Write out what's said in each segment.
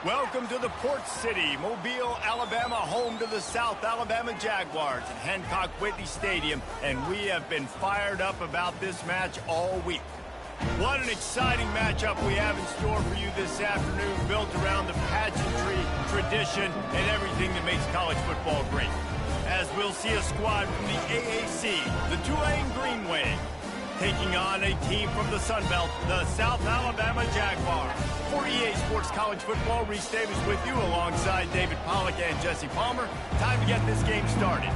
Welcome to the Port City, Mobile, Alabama, home to the South Alabama Jaguars at Hancock-Whitney Stadium, and we have been fired up about this match all week. What an exciting matchup we have in store for you this afternoon, built around the pageantry, tradition, and everything that makes college football great. As we'll see a squad from the AAC, the Tulane Green Wave, taking on a team from the Sun Belt, the South Alabama Jaguars. For EA Sports College Football, Reese Davis with you alongside David Pollack and Jesse Palmer. Time to get this game started.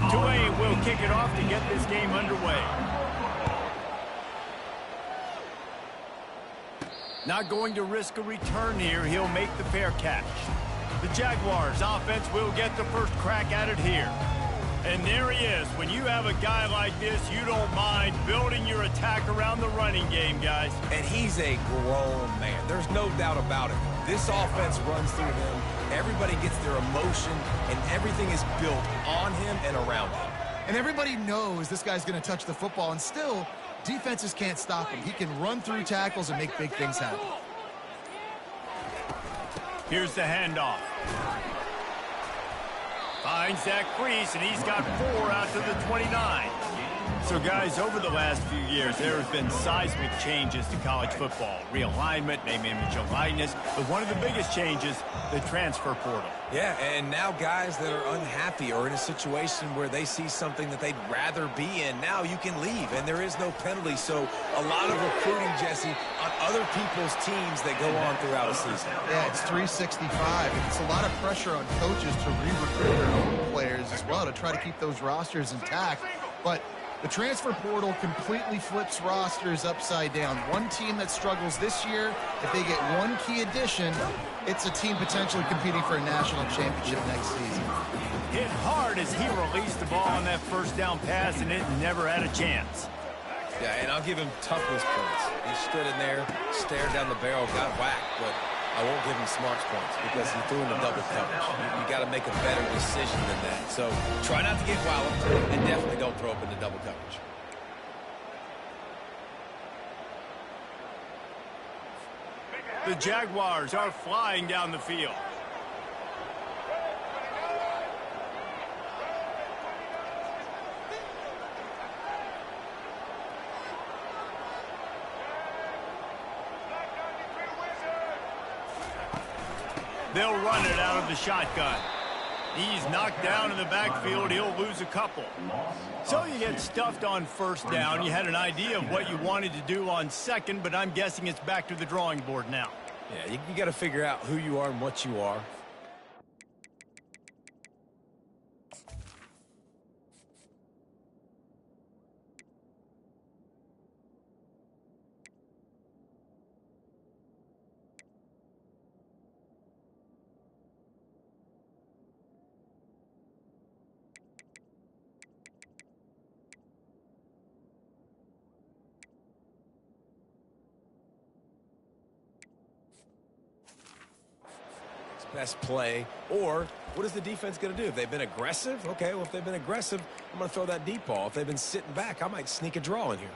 Tulane will kick it off to get this game underway. Not going to risk a return here. He'll make the fair catch. The Jaguars offense will get the first crack at it here. And there he is. When you have a guy like this, you don't mind building your attack around the running game, guys. And he's a grown man. There's no doubt about it. This offense runs through him. Everybody gets their emotion, and everything is built on him and around him. And everybody knows this guy's going to touch the football, and still, defenses can't stop him. He can run through tackles and make big things happen. Here's the handoff. Finds that crease, and he's got 4 out to the 29. So, guys, over the last few years, there have been seismic changes to college football. Realignment, name, image, and likeness. But one of the biggest changes, the transfer portal. Yeah, and now guys that are unhappy or in a situation where they see something that they'd rather be in, now you can leave, and there is no penalty. So a lot of recruiting, Jesse, on other people's teams that go on throughout a season. Yeah, it's 365. It's a lot of pressure on coaches to re-recruit their own players as well to try to keep those rosters intact. But the transfer portal completely flips rosters upside down. One team that struggles this year, if they get one key addition, it's a team potentially competing for a national championship next season. Hit hard as he released the ball on that first down pass, and it never had a chance. Yeah, and I'll give him toughness points. He stood in there, stared down the barrel, got whacked, but I won't give him smarts points because he threw in the double coverage. You got to make a better decision than that. So try not to get walloped, and definitely don't throw up in the double coverage. The Jaguars are flying down the field. They'll run it out of the shotgun. He's knocked down in the backfield. He'll lose a couple. So you get stuffed on first down. You had an idea of what you wanted to do on second, but I'm guessing it's back to the drawing board now. Yeah, you got to figure out who you are and what you are. Best play, or what is the defense going to do? If they've been aggressive, okay, well, if they've been aggressive, I'm going to throw that deep ball. If they've been sitting back, I might sneak a draw in here.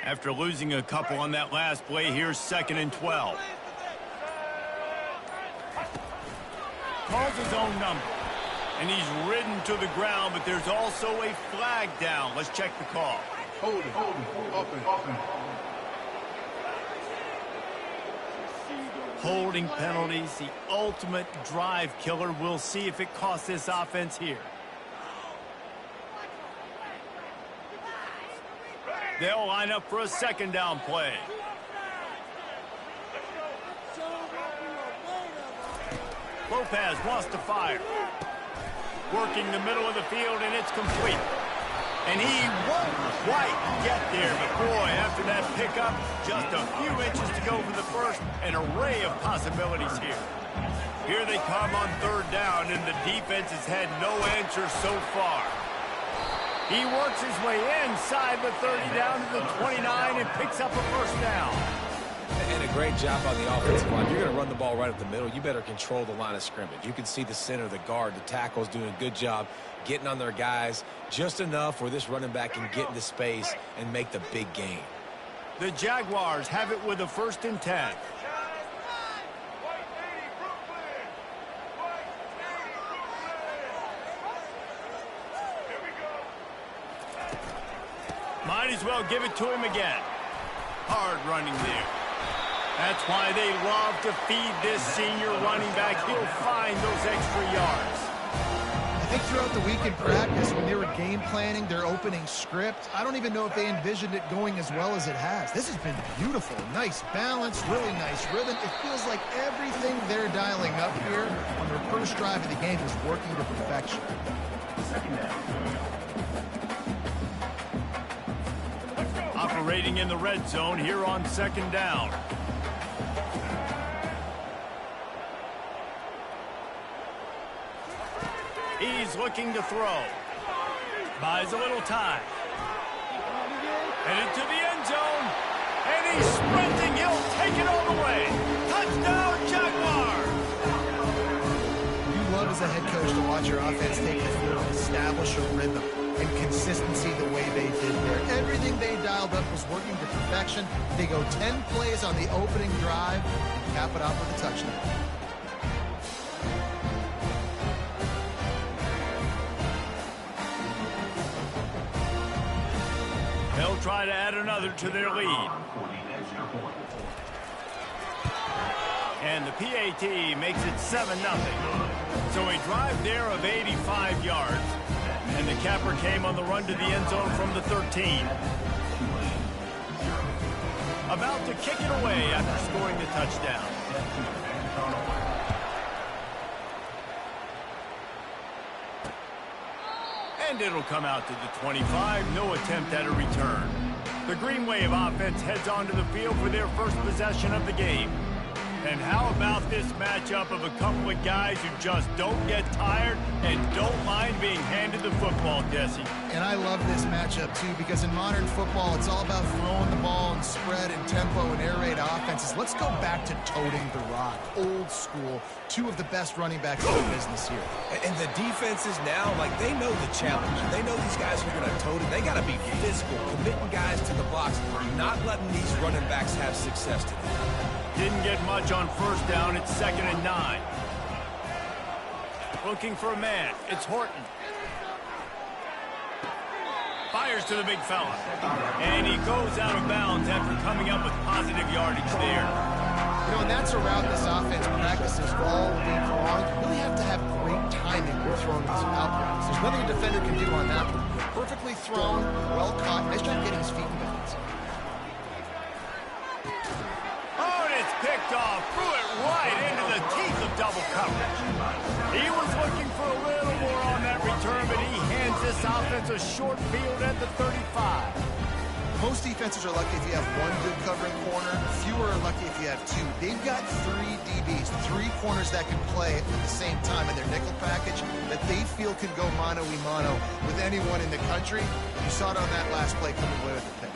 After losing a couple on that last play, here's 2nd and 12. Calls his own number, and he's ridden to the ground, but there's also a flag down. Let's check the call. Hold it. Open. Holding penalties, the ultimate drive killer. We'll see if it costs this offense here. They'll line up for a 2nd down play. Lopez wants to fire. Working the middle of the field, and it's complete. And he won't quite get there, but boy, after that pickup, just a few inches to go for the first. An array of possibilities here. Here they come on 3rd down, and the defense has had no answer so far. He works his way inside the 30 down to the 29 and picks up a 1st down. And a great job on the offensive line. You're going to run the ball right up the middle. You better control the line of scrimmage. You can see the center, the guard, the tackles doing a good job getting on their guys just enough where this running back can get into space and make the big gain. The Jaguars have it with a 1st and 10. Might as well give it to him again. Hard running there. That's why they love to feed this senior running back. He'll find those extra yards. I think throughout the week in practice, when they were game planning their opening script, I don't even know if they envisioned it going as well as it has. This has been beautiful. Nice balance, really nice rhythm. It feels like everything they're dialing up here on their first drive of the game is working to perfection. Operating in the red zone here on 2nd down. He's looking to throw. Buys a little time. Headed to the end zone. And he's sprinting. He'll take it all the way. Touchdown, Jaguars! You love as a head coach to watch your offense take the field and establish a rhythm and consistency the way they did there. Everything they dialed up was working to perfection. They go 10 plays on the opening drive and cap it off with a touchdown. They'll try to add another to their lead. And the PAT makes it 7-0. So a drive there of 85 yards. And the capper came on the run to the end zone from the 13. About to kick it away after scoring the touchdown. And it'll come out to the 25. No attempt at a return. The Green Wave offense heads onto the field for their first possession of the game. And how about this matchup of a couple of guys who just don't get tired and don't mind being handed the football, Jesse? And I love this matchup, too, because in modern football, it's all about throwing the ball and spread and tempo and air raid offense. defenses. Let's go back to toting the rock. Old school. Two of the best running backs in the business here. And the defenses now, like, they know the challenge. They know these guys are going to tote it. They got to be physical, committing guys to the box, not letting these running backs have success today. Didn't get much on first down. It's 2nd and 9. Looking for a man. It's Horton. Fires to the big fella. And he goes out of bounds after coming up with positive yardage there. You know, and that's a route this offense practices all week long. You really have to have great timing when throwing these out routes. There's nothing a defender can do on that one. Perfectly thrown, well caught. Nice job getting his feet in bounds. Oh, and it's picked off. Threw it right into the teeth of double coverage. He was looking for a little more on that return, but he hands this offense a short field at the 35. Most defenses are lucky if you have one good covering corner. Fewer are lucky if you have two. They've got 3 DBs, 3 corners that can play at the same time in their nickel package that they feel can go mano-a-mano with anyone in the country. You saw it on that last play coming away with the pick.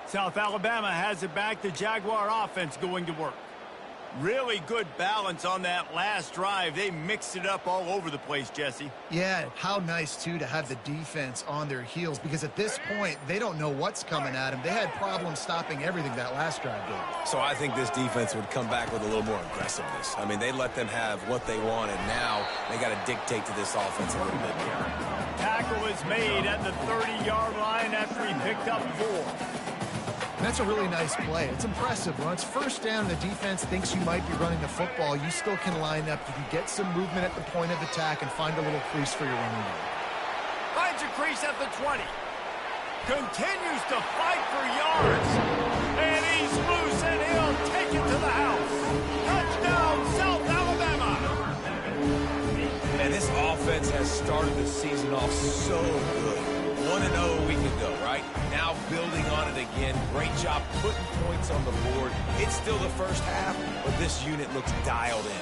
South Alabama has it back. The Jaguar offense going to work. Really good balance on that last drive. They mixed it up all over the place, Jesse. Yeah, how nice, too, to have the defense on their heels, because at this point, they don't know what's coming at them. They had problems stopping everything that last drive did. So I think this defense would come back with a little more aggressiveness. I mean, they let them have what they want, and now they got to dictate to this offense a little bit more. Tackle is made at the 30-yard line after he picked up 4. That's a really nice play. It's impressive. When it's first down and the defense thinks you might be running the football, you still can line up. You can get some movement at the point of attack and find a little crease for your running game. Finds a crease at the 20. Continues to fight for yards. And he's loose, and he'll take it to the house. Touchdown, South Alabama. Man, this offense has started the season off so good. 1-0 a week ago, right? Now building on it again. Great job putting points on the board. It's still the first half, but this unit looks dialed in.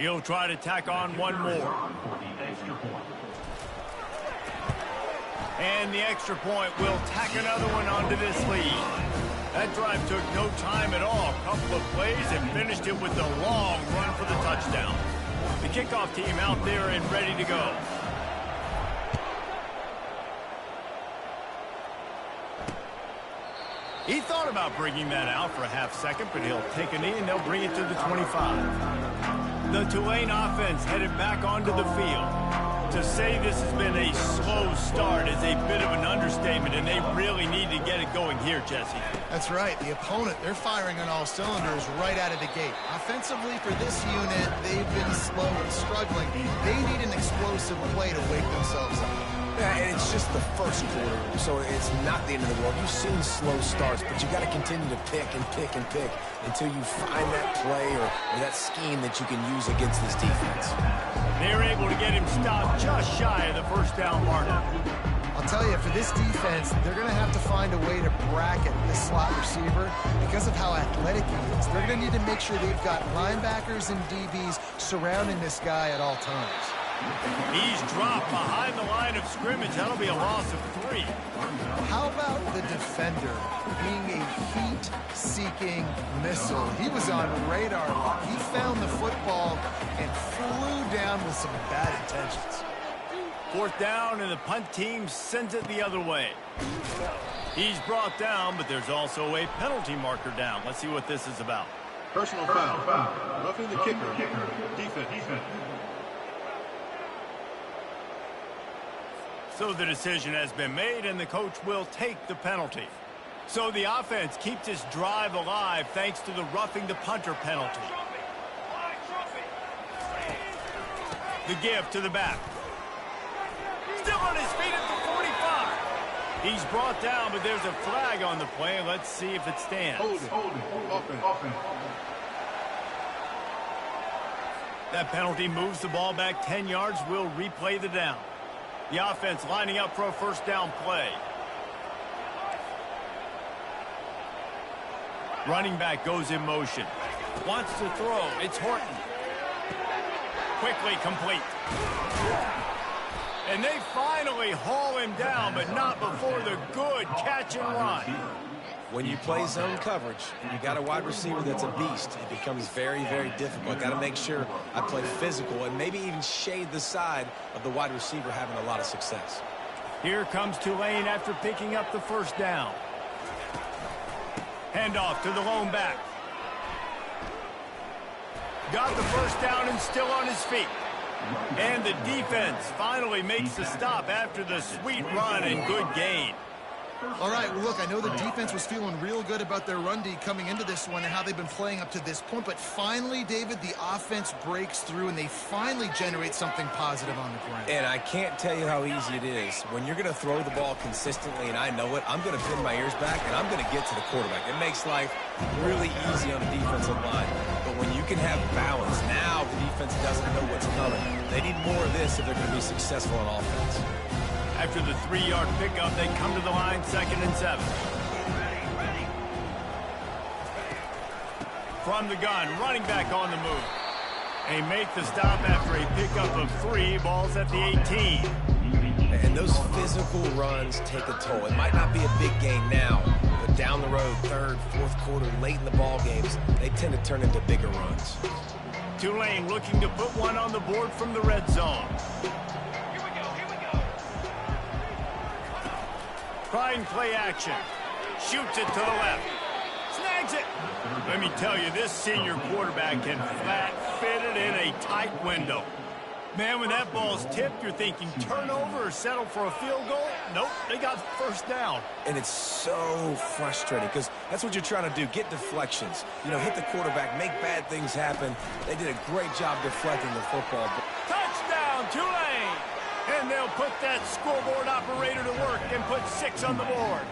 He'll try to tack on one more. And the extra point will tack another one onto this lead. That drive took no time at all. A couple of plays and finished it with a long run for the touchdown. The kickoff team out there and ready to go. He thought about bringing that out for a half second, but he'll take a knee and they'll bring it to the 25. The Tulane offense headed back onto the field. To say this has been a slow start is a bit of an understatement, and they really need to get it going here, Jesse. That's right. The opponent, they're firing on all cylinders right out of the gate. Offensively, for this unit, they've been slow and struggling. They need an explosive play to wake themselves up. Yeah, and it's just the first quarter, so it's not the end of the world. You've seen slow starts, but you got to continue to pick and pick and pick until you find that play or that scheme that you can use against this defense. They're able to get him stopped just shy of the first down marker. I'll tell you, for this defense, they're going to have to find a way to bracket this slot receiver because of how athletic he is. They're going to need to make sure they've got linebackers and DBs surrounding this guy at all times. He's dropped behind the line of scrimmage. That'll be a loss of 3. How about the defender being a heat-seeking missile? He was on radar. He found the football and flew down with some bad intentions. 4th down, and the punt team sends it the other way. He's brought down, but there's also a penalty marker down. Let's see what this is about. Personal foul. Roughing the kicker. Defense. So the decision has been made, and the coach will take the penalty. So the offense keeps this drive alive thanks to the roughing the punter penalty. The give to the back. Still on his feet at the 45. He's brought down, but there's a flag on the play. Let's see if it stands. Hold it. Offense. That penalty moves the ball back 10 yards. We'll replay the down. The offense lining up for a first down play. Running back goes in motion. Wants to throw. It's Horton. Quickly complete. And they finally haul him down, but not before the good catch and run. When you play zone coverage and you got a wide receiver that's a beast, it becomes very, very difficult. Got to make sure I play physical and maybe even shade the side of the wide receiver having a lot of success. Here comes Tulane after picking up the first down. Handoff to the lone back. Got the first down and still on his feet. And the defense finally makes the stop after the sweet run and good gain. All right, well, look, I know the defense was feeling real good about their run D coming into this one and how they've been playing up to this point, but finally, David, the offense breaks through and they finally generate something positive on the ground. And I can't tell you how easy it is. When you're going to throw the ball consistently and I know it, I'm going to pin my ears back and I'm going to get to the quarterback. It makes life really easy on the defensive line. But when you can have balance, now the defense doesn't know what's coming. They need more of this if they're going to be successful on offense. After the 3-yard pickup, they come to the line, 2nd and 7. From the gun, running back on the move. They make the stop after a pickup of 3. Ball's at the 18. And those physical runs take a toll. It might not be a big gain now, but down the road, 3rd, 4th quarter, late in the ball games, they tend to turn into bigger runs. Tulane looking to put one on the board from the red zone. Trying play action. Shoots it to the left. Snags it. Let me tell you, this senior quarterback can flat fit it in a tight window. Man, when that ball's tipped, you're thinking turnover or settle for a field goal. Nope, they got first down. And it's so frustrating because that's what you're trying to do, get deflections. You know, hit the quarterback, make bad things happen. They did a great job deflecting the football. Touchdown, Tulane! And they'll put that scoreboard operator to work and put 6 on the board.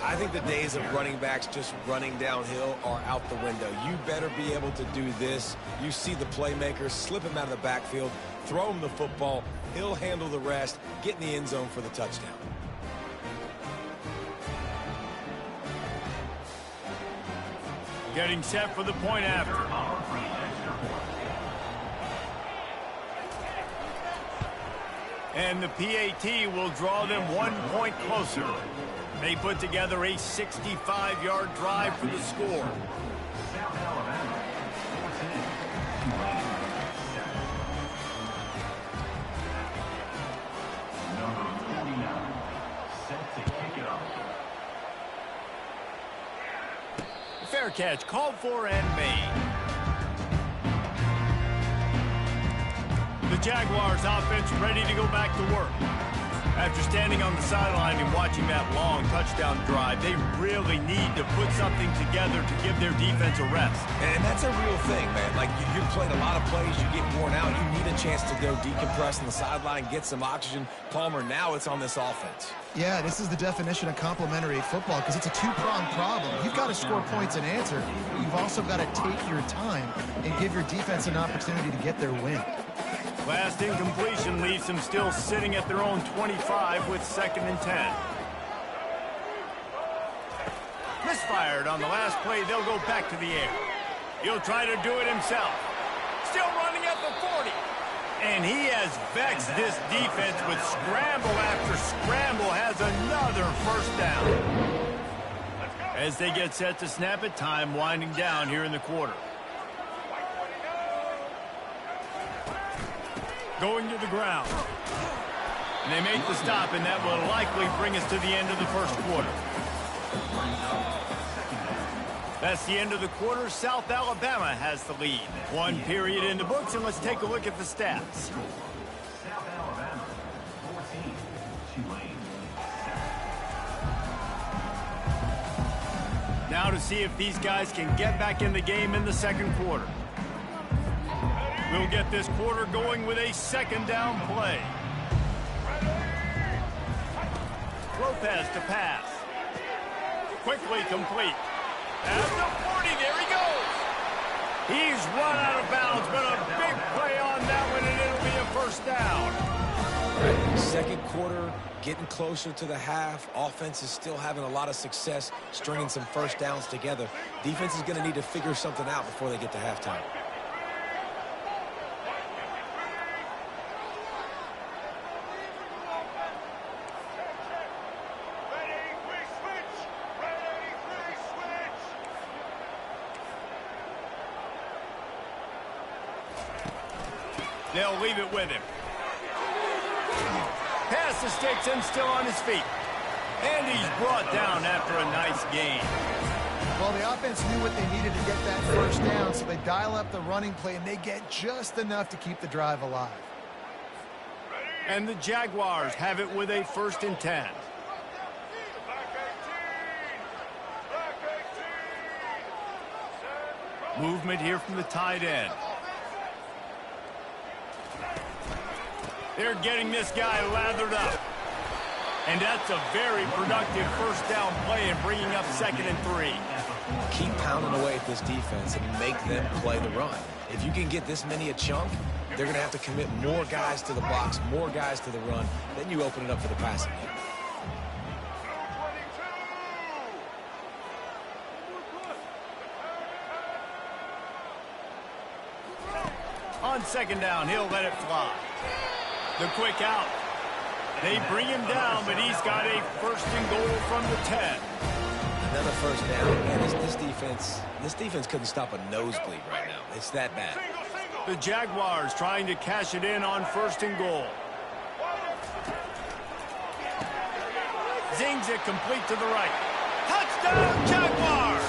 I think the days of running backs just running downhill are out the window. You better be able to do this. You see the playmaker, slip him out of the backfield, throw him the football, he'll handle the rest, get in the end zone for the touchdown. Getting set for the point after. And the PAT will draw them 1 point closer. They put together a 65-yard drive for the score. Fair catch called for and made. The Jaguars offense ready to go back to work. After standing on the sideline and watching that long touchdown drive, they really need to put something together to give their defense a rest. And that's a real thing, man. Like, you've played a lot of plays, you get worn out, you need a chance to go decompress on the sideline, get some oxygen. Palmer, now it's on this offense. Yeah, this is the definition of complementary football because it's a two-pronged problem. You've got to score points and answer, but you've also got to take your time and give your defense an opportunity to get their win. Last incompletion leaves them still sitting at their own 25 with 2nd and 10. Misfired on the last play. They'll go back to the air. He'll try to do it himself. Still running at the 40. And he has vexed this defense with scramble after scramble. Has another first down. As they get set to snap it, time winding down here in the quarter. Going to the ground. And they make the stop, and that will likely bring us to the end of the first quarter. That's the end of the quarter. South Alabama has the lead. 1 period in the books, and let's take a look at the stats. South Alabama, 14, Tulane. Now to see if these guys can get back in the game in the second quarter. We'll get this quarter going with a 2nd down play. Lopez to pass. Quickly complete. At the 40, there he goes. He's run out of bounds, but a big play on that one, and it'll be a first down. Right. Second quarter, getting closer to the half. Offense is still having a lot of success stringing some first downs together. Defense is going to need to figure something out before they get to halftime. They'll leave it with him. Pass the sticks and still on his feet. And he's brought down after a nice gain. Well, the offense knew what they needed to get that first down, so they dial up the running play, and they get just enough to keep the drive alive. And the Jaguars have it with a 1st and 10. Movement here from the tight end. They're getting this guy lathered up. And that's a very productive first down play and bringing up 2nd and 3. Keep pounding away at this defense and make them play the run. If you can get this many a chunk, they're going to have to commit more guys to the box, more guys to the run. Then you open it up for the passing game. On 2nd down, he'll let it fly. The quick out. They bring him down, but he's got a 1st and goal from the 10. Another first down. Man, this defense couldn't stop a nosebleed right now. It's that bad. The Jaguars trying to cash it in on 1st and goal. Zings it complete to the right. Touchdown, Jaguars!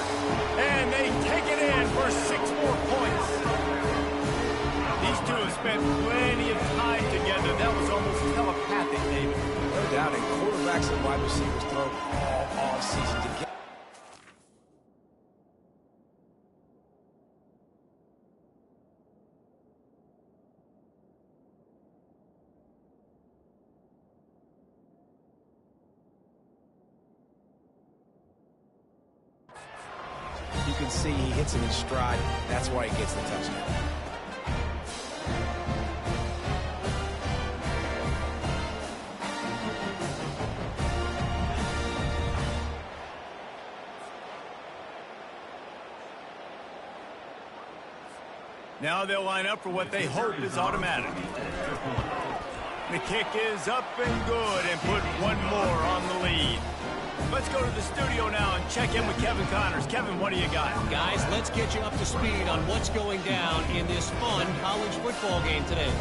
And they take it in for 6 more points. These two have spent plenty of time together. That was almost telepathic, David. No doubt, and quarterbacks and wide receivers throw all season together. You can see he hits him in stride. That's why he gets the touchdown. Now they'll line up for what they hope is automatic. The kick is up and good and put one more on the lead. Let's go to the studio now and check in with Kevin Connors. Kevin, what do you got? Guys, let's get you up to speed on what's going down in this fun college football game today.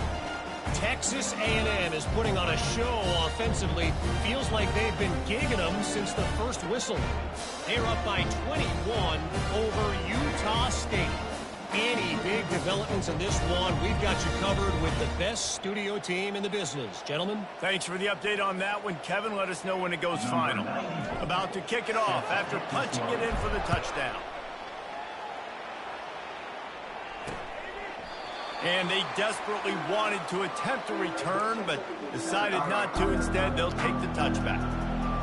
Texas A&M is putting on a show offensively. Feels like they've been gigging them since the first whistle. They're up by 21 over Utah State. Any big developments in this one, we've got you covered with the best studio team in the business. Gentlemen. Thanks for the update on that one, Kevin. Let us know when it goes final. About to kick it off after punching it in for the touchdown. And they desperately wanted to attempt a return, but decided not to. Instead, they'll take the touchback.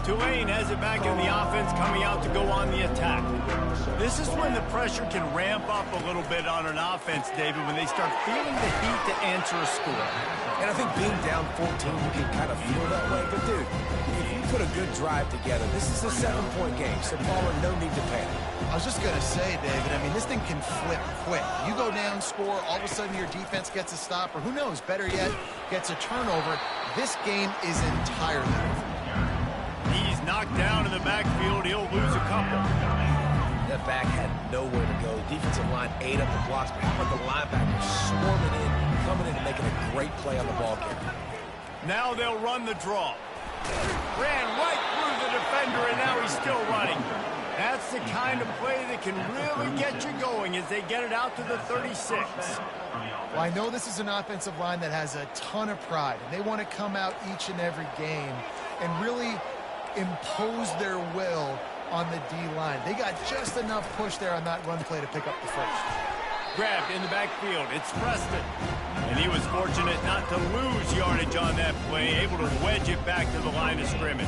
Tulane has it back in the offense, coming out to go on the attack. This is when the pressure can ramp up a little bit on an offense, David, when they start feeling the heat to answer a score. And I think being down 14, you can kind of feel that way. But, dude, if you put a good drive together, this is a 7-point game, so Palmer, no need to panic. I was just going to say, David, I mean, this thing can flip quick. You go down, score, all of a sudden your defense gets a stop, or who knows, better yet, gets a turnover. This game is entirely over. He's knocked down in the backfield. He'll lose a couple. That back had nowhere to go. Defensive line ate up the blocks, but how about the linebackers swarming in, coming in and making a great play on the ball carrier. Now they'll run the draw. Ran right through the defender, and now he's still running. That's the kind of play that can really get you going as they get it out to the 36. Well, I know this is an offensive line that has a ton of pride, and they want to come out each and every game and really impose their will on the D-line. They got just enough push there on that run play to pick up the first. Grabbed in the backfield. It's Preston. And he was fortunate not to lose yardage on that play, able to wedge it back to the line of scrimmage.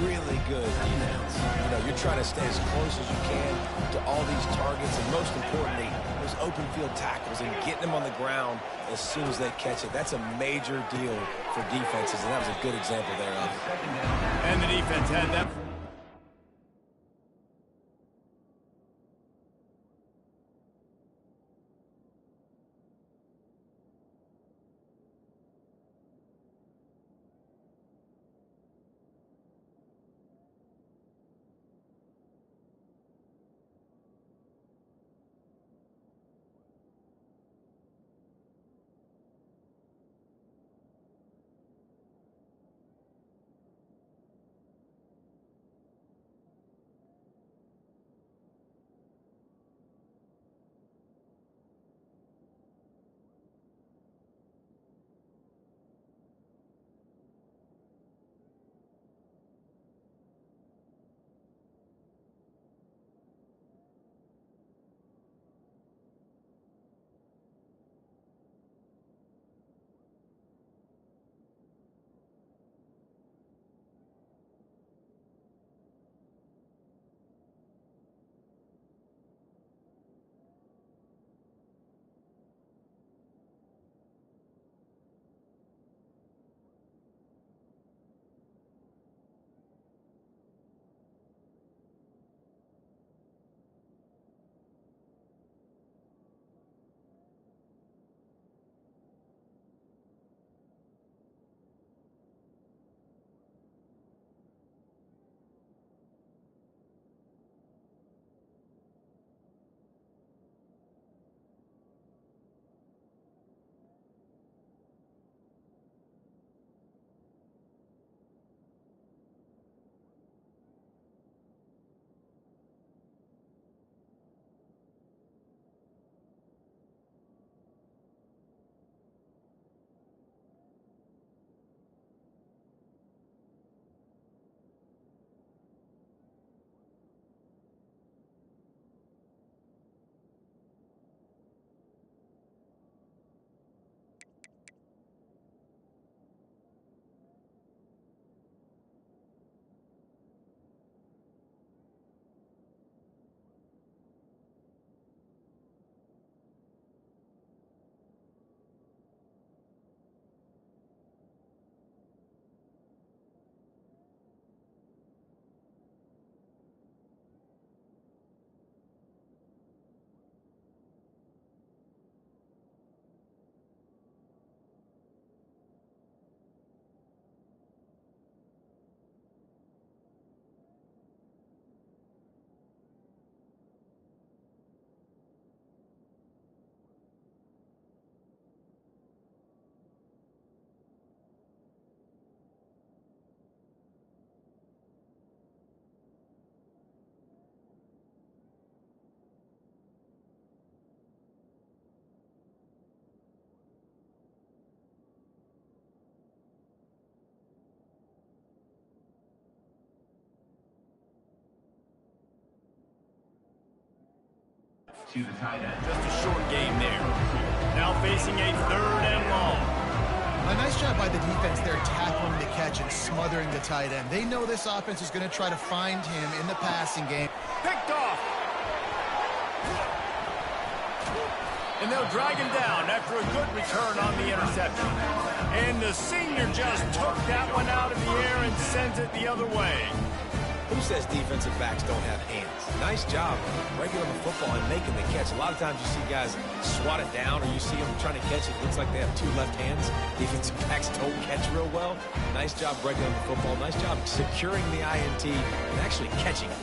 really good defense. You know, you're trying to stay as close as you can to all these targets, and most importantly, those open field tackles and getting them on the ground as soon as they catch it. That's a major deal for defenses, and that was a good example there of it. And the defense had that. To the tight end. Just a short game there. Now facing a 3rd and long. A nice job by the defense there, tackling the catch and smothering the tight end. They know this offense is going to try to find him in the passing game. Picked off. And they'll drag him down after a good return on the interception. And the senior just took that one out of the air and sends it the other way. Who says defensive backs don't have hands? Nice job breaking on the football and making the catch. A lot of times you see guys swat it down, or you see them trying to catch it. Looks like they have 2 left hands. Defensive backs don't catch real well. Nice job breaking on the football. Nice job securing the INT and actually catching it.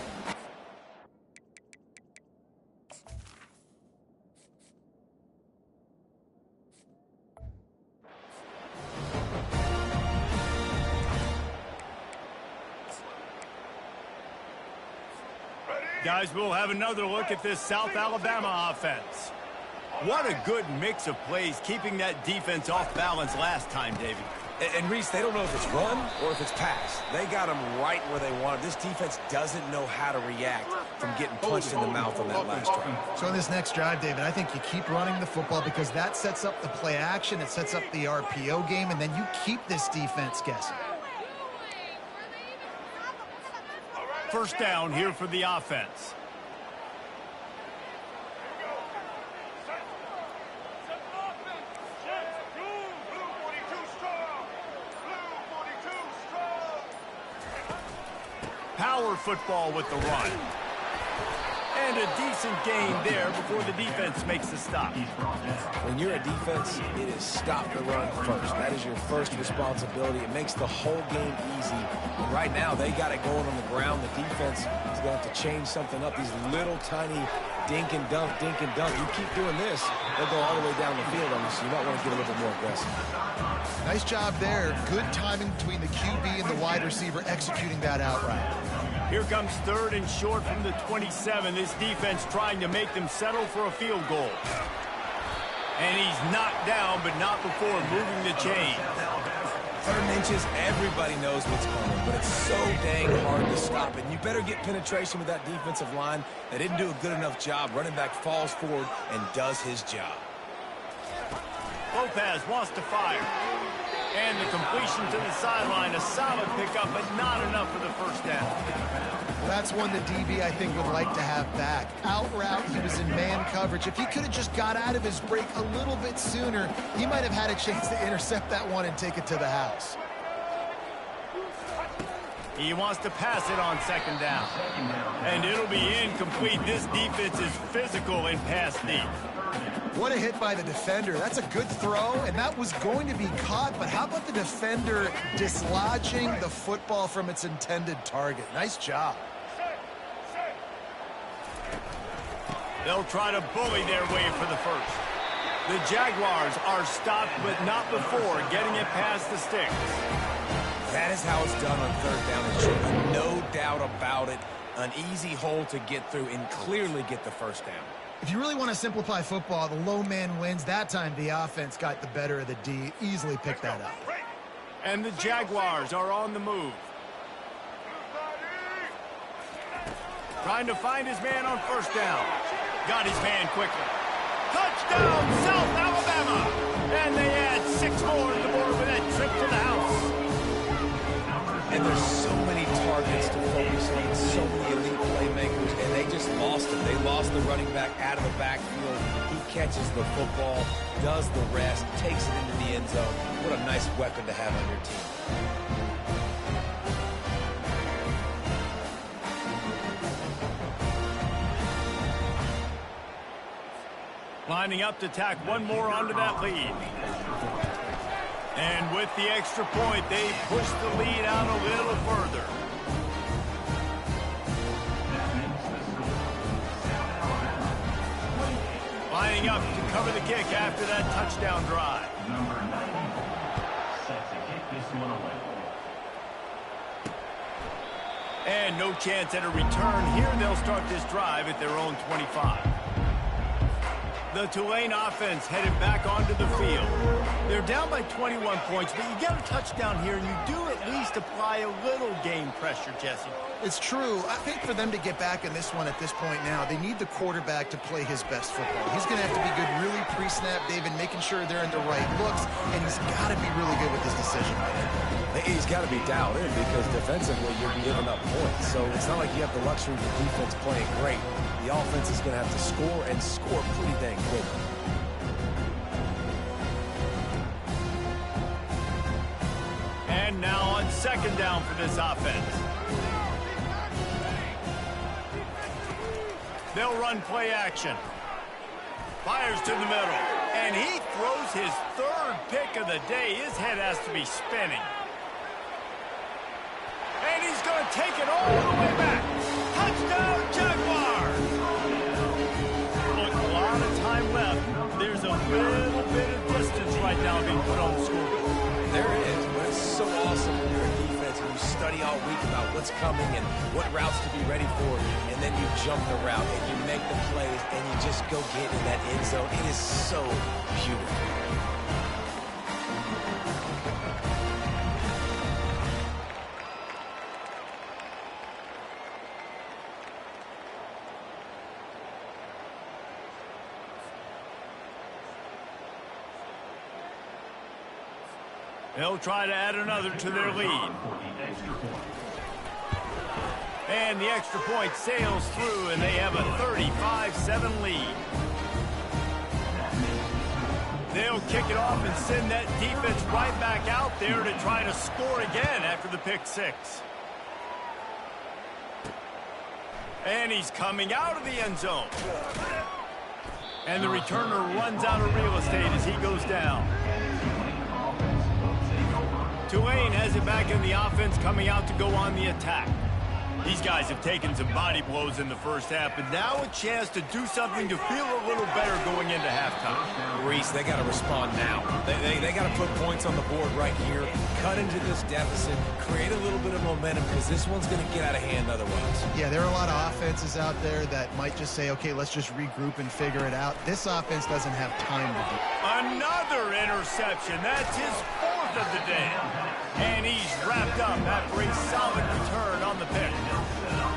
Guys, we'll have another look at this South Alabama offense. What a good mix of plays, keeping that defense off balance last time, David. And Reese, they don't know if it's run or if it's pass. They got them right where they want them. This defense doesn't know how to react from getting punched in the mouth on that last drive. So in this next drive, David, I think you keep running the football because that sets up the play action, it sets up the RPO game, and then you keep this defense guessing. First down here for the offense. Power football with the run. And a decent gain there before the defense makes the stop. When you're a defense, it is stop the run first. That is your first responsibility. It makes the whole game easy. And right now, they got it going on the ground. The defense is going to have to change something up. These little tiny dink and dunk, dink and dunk. You keep doing this, they'll go all the way down the field on you, so you might want to get a little bit more aggressive. Nice job there. Good timing between the QB and the wide receiver executing that out route. Here comes third and short from the 27. This defense trying to make them settle for a field goal. And he's knocked down, but not before moving the chain. 3rd inches, everybody knows what's coming, but it's so dang hard to stop it. You better get penetration with that defensive line. They didn't do a good enough job. Running back falls forward and does his job. Lopez wants to fire. And the completion to the sideline, a solid pickup, but not enough for the first down. That's one the DB, I think, would like to have back. Out route, he was in man coverage. If he could have just got out of his break a little bit sooner, he might have had a chance to intercept that one and take it to the house. He wants to pass it on 2nd down. And it'll be incomplete. This defense is physical in pass deep. What a hit by the defender. That's a good throw, and that was going to be caught, but how about the defender dislodging the football from its intended target? Nice job. They'll try to bully their way for the first. The Jaguars are stopped, but not before getting it past the sticks. That is how it's done on 3rd down and short. No doubt about it. An easy hole to get through and clearly get the first down. If you really want to simplify football, the low man wins. That time the offense got the better of the D. Easily picked that up. And the Jaguars are on the move. Trying to find his man on 1st down. Got his man quickly. Touchdown, South Alabama! And they add 6 more to the board with that trip to the house. And there's so many targets to focus on, so many elite playmakers, and they just lost it. They lost the running back out of the backfield. He catches the football, does the rest, takes it into the end zone. What a nice weapon to have on your team. Lining up to tack one more onto that lead. And with the extra point, they push the lead out a little further. Lining up to cover the kick after that touchdown drive. Number 90 set to kick this one away. And no chance at a return here. They'll start this drive at their own 25. The Tulane offense headed back onto the field. They're down by 21 points, but you get a touchdown here, and you do at least apply a little game pressure, Jesse. It's true. I think for them to get back in this one at this point now, they need the quarterback to play his best football. He's going to have to be good really pre-snap, David, making sure they're in the right looks, and he's got to be really good with his decision making. He's got to be dialed in because defensively you're giving up points. So it's not like you have the luxury of the defense playing great. The offense is going to have to score and score pretty dang quick. And now on 2nd down for this offense. They'll run play action. Fires to the middle. And he throws his 3rd pick of the day. His head has to be spinning. And he's going to take it all the way back. Touchdown, Jaguars! Look, a lot of time left. There's a little bit of distance right now being put on the scoreboard. There is, but it's so awesome when you're a defense and you study all week about what's coming and what routes to be ready for, and then you jump the route and you make the plays and you just go get in that end zone. It is so beautiful. They'll try to add another to their lead. And the extra point sails through, and they have a 35-7 lead. They'll kick it off and send that defense right back out there to try to score again after the pick six. And he's coming out of the end zone. And the returner runs out of real estate as he goes down. Tulane has it back in the offense, coming out to go on the attack. These guys have taken some body blows in the first half, but now a chance to do something to feel a little better going into halftime. Reese, they got to respond now. They got to put points on the board right here, cut into this deficit, create a little bit of momentum, because this one's going to get out of hand otherwise. Yeah, there are a lot of offenses out there that might just say, okay, let's just regroup and figure it out. This offense doesn't have time to do it. Another interception. That's his fourth of the day. And he's wrapped up after a solid return on the pick.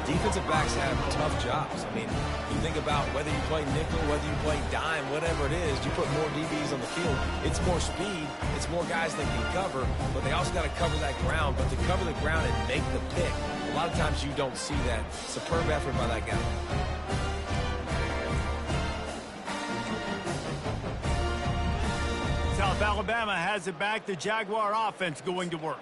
Defensive backs have tough jobs. I mean, you think about whether you play nickel, whether you play dime, whatever it is, you put more DBs on the field. It's more speed. It's more guys that can cover, but they also got to cover that ground. But to cover the ground and make the pick, a lot of times you don't see that. Superb effort by that guy. South Alabama has it back. The Jaguar offense going to work.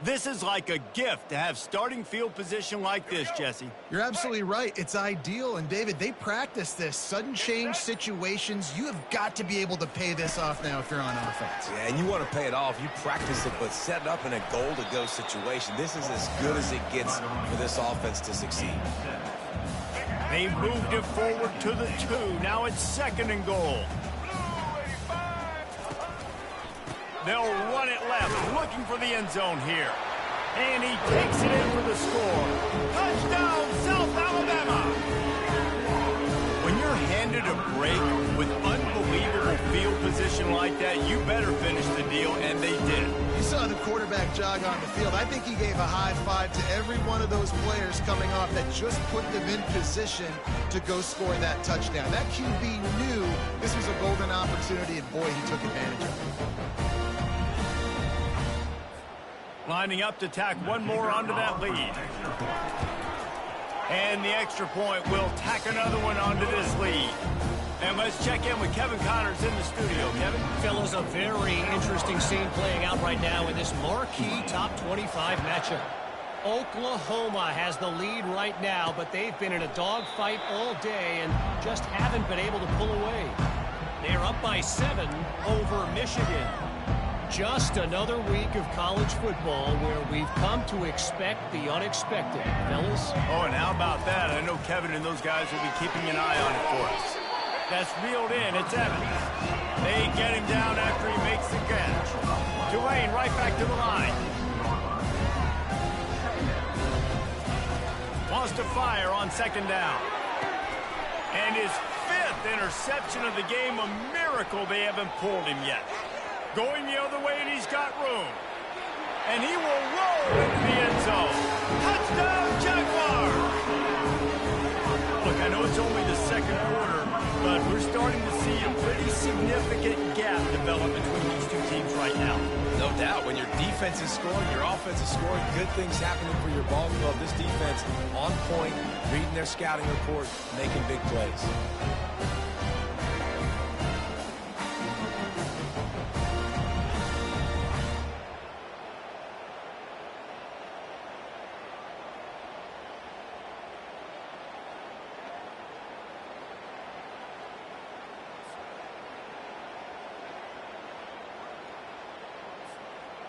This is like a gift to have starting field position like this, Jesse. You're absolutely right. It's ideal. And, David, they practice this. Sudden change situations. You have got to be able to pay this off now if you're on offense. Yeah, and you want to pay it off. You practice it, but set it up in a goal-to-go situation. This is as good as it gets for this offense to succeed. They moved it forward to the 2. Now it's second and goal. They'll run it left, looking for the end zone here. And he takes it in for the score. Touchdown, South Alabama! When you're handed a break with unbelievable field position like that, you better finish the deal, and they did. You saw the quarterback jog on the field. I think he gave a high five to every one of those players coming off that just put them in position to go score that touchdown. That QB knew this was a golden opportunity, and boy, he took advantage of it. Lining up to tack one more onto that lead. And the extra point will tack another one onto this lead. And let's check in with Kevin Connors in the studio. Kevin? Fellas, a very interesting scene playing out right now in this marquee top 25 matchup. Oklahoma has the lead right now, but they've been in a dogfight all day and just haven't been able to pull away. They're up by 7 over Michigan. Just another week of college football where we've come to expect the unexpected, fellas. Oh, and how about that? I know Kevin and those guys will be keeping an eye on it for us. That's reeled in. It's Evans. They get him down after he makes the catch. Tulane right back to the line. Wants to fire on second down. And his 5th interception of the game, a miracle they haven't pulled him yet. Going the other way, and he's got room. And he will roll into the end zone. Touchdown, Jaguars! Look, I know it's only the second quarter, but we're starting to see a pretty significant gap develop between these two teams right now. No doubt. When your defense is scoring, your offense is scoring, good things happening for your ball club. This defense on point, reading their scouting report, making big plays.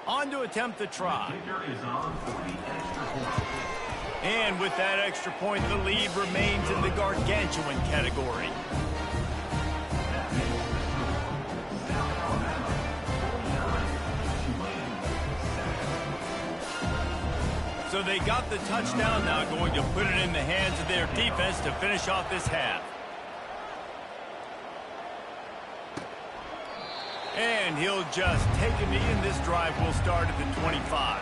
On to attempt the try. And with that extra point, the lead remains in the gargantuan category. So they got the touchdown, now going to put it in the hands of their defense to finish off this half. And he'll just take a knee, and this drive will start at the 25.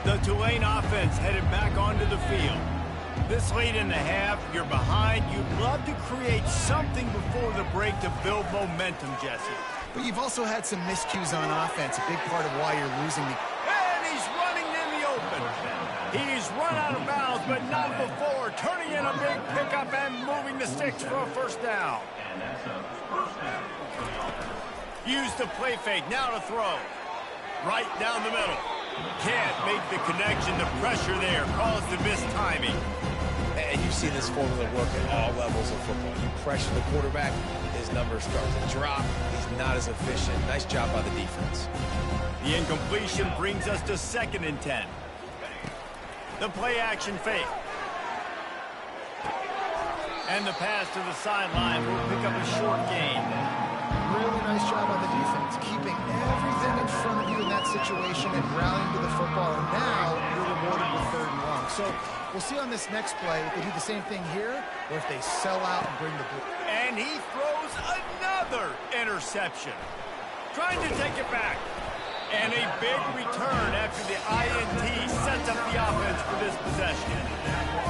The Tulane offense headed back onto the field. This late in the half, you're behind. You'd love to create something before the break to build momentum, Jesse. But you've also had some miscues on offense, a big part of why you're losing the... And he's running in the open. He's running run out of bounds, but not before. Turning in a big pickup and moving the sticks for a first down. And that's a first down. Use the play fake. Now to throw. Right down the middle. Can't make the connection. The pressure there caused the missed timing. And you see this formula work at all levels of football. You pressure the quarterback, his numbers start to drop. He's not as efficient. Nice job by the defense. The incompletion brings us to 2nd and 10. The play action fake. And the pass to the sideline will pick up a short gain. Really nice job by the defense, keeping everything in front of you in that situation and rallying to the football. And now you're rewarded with 3rd and long. So we'll see on this next play if they do the same thing here or if they sell out and bring the blue. And he throws another interception. Trying to take it back. And a big return after the INT sets up the offense for this possession.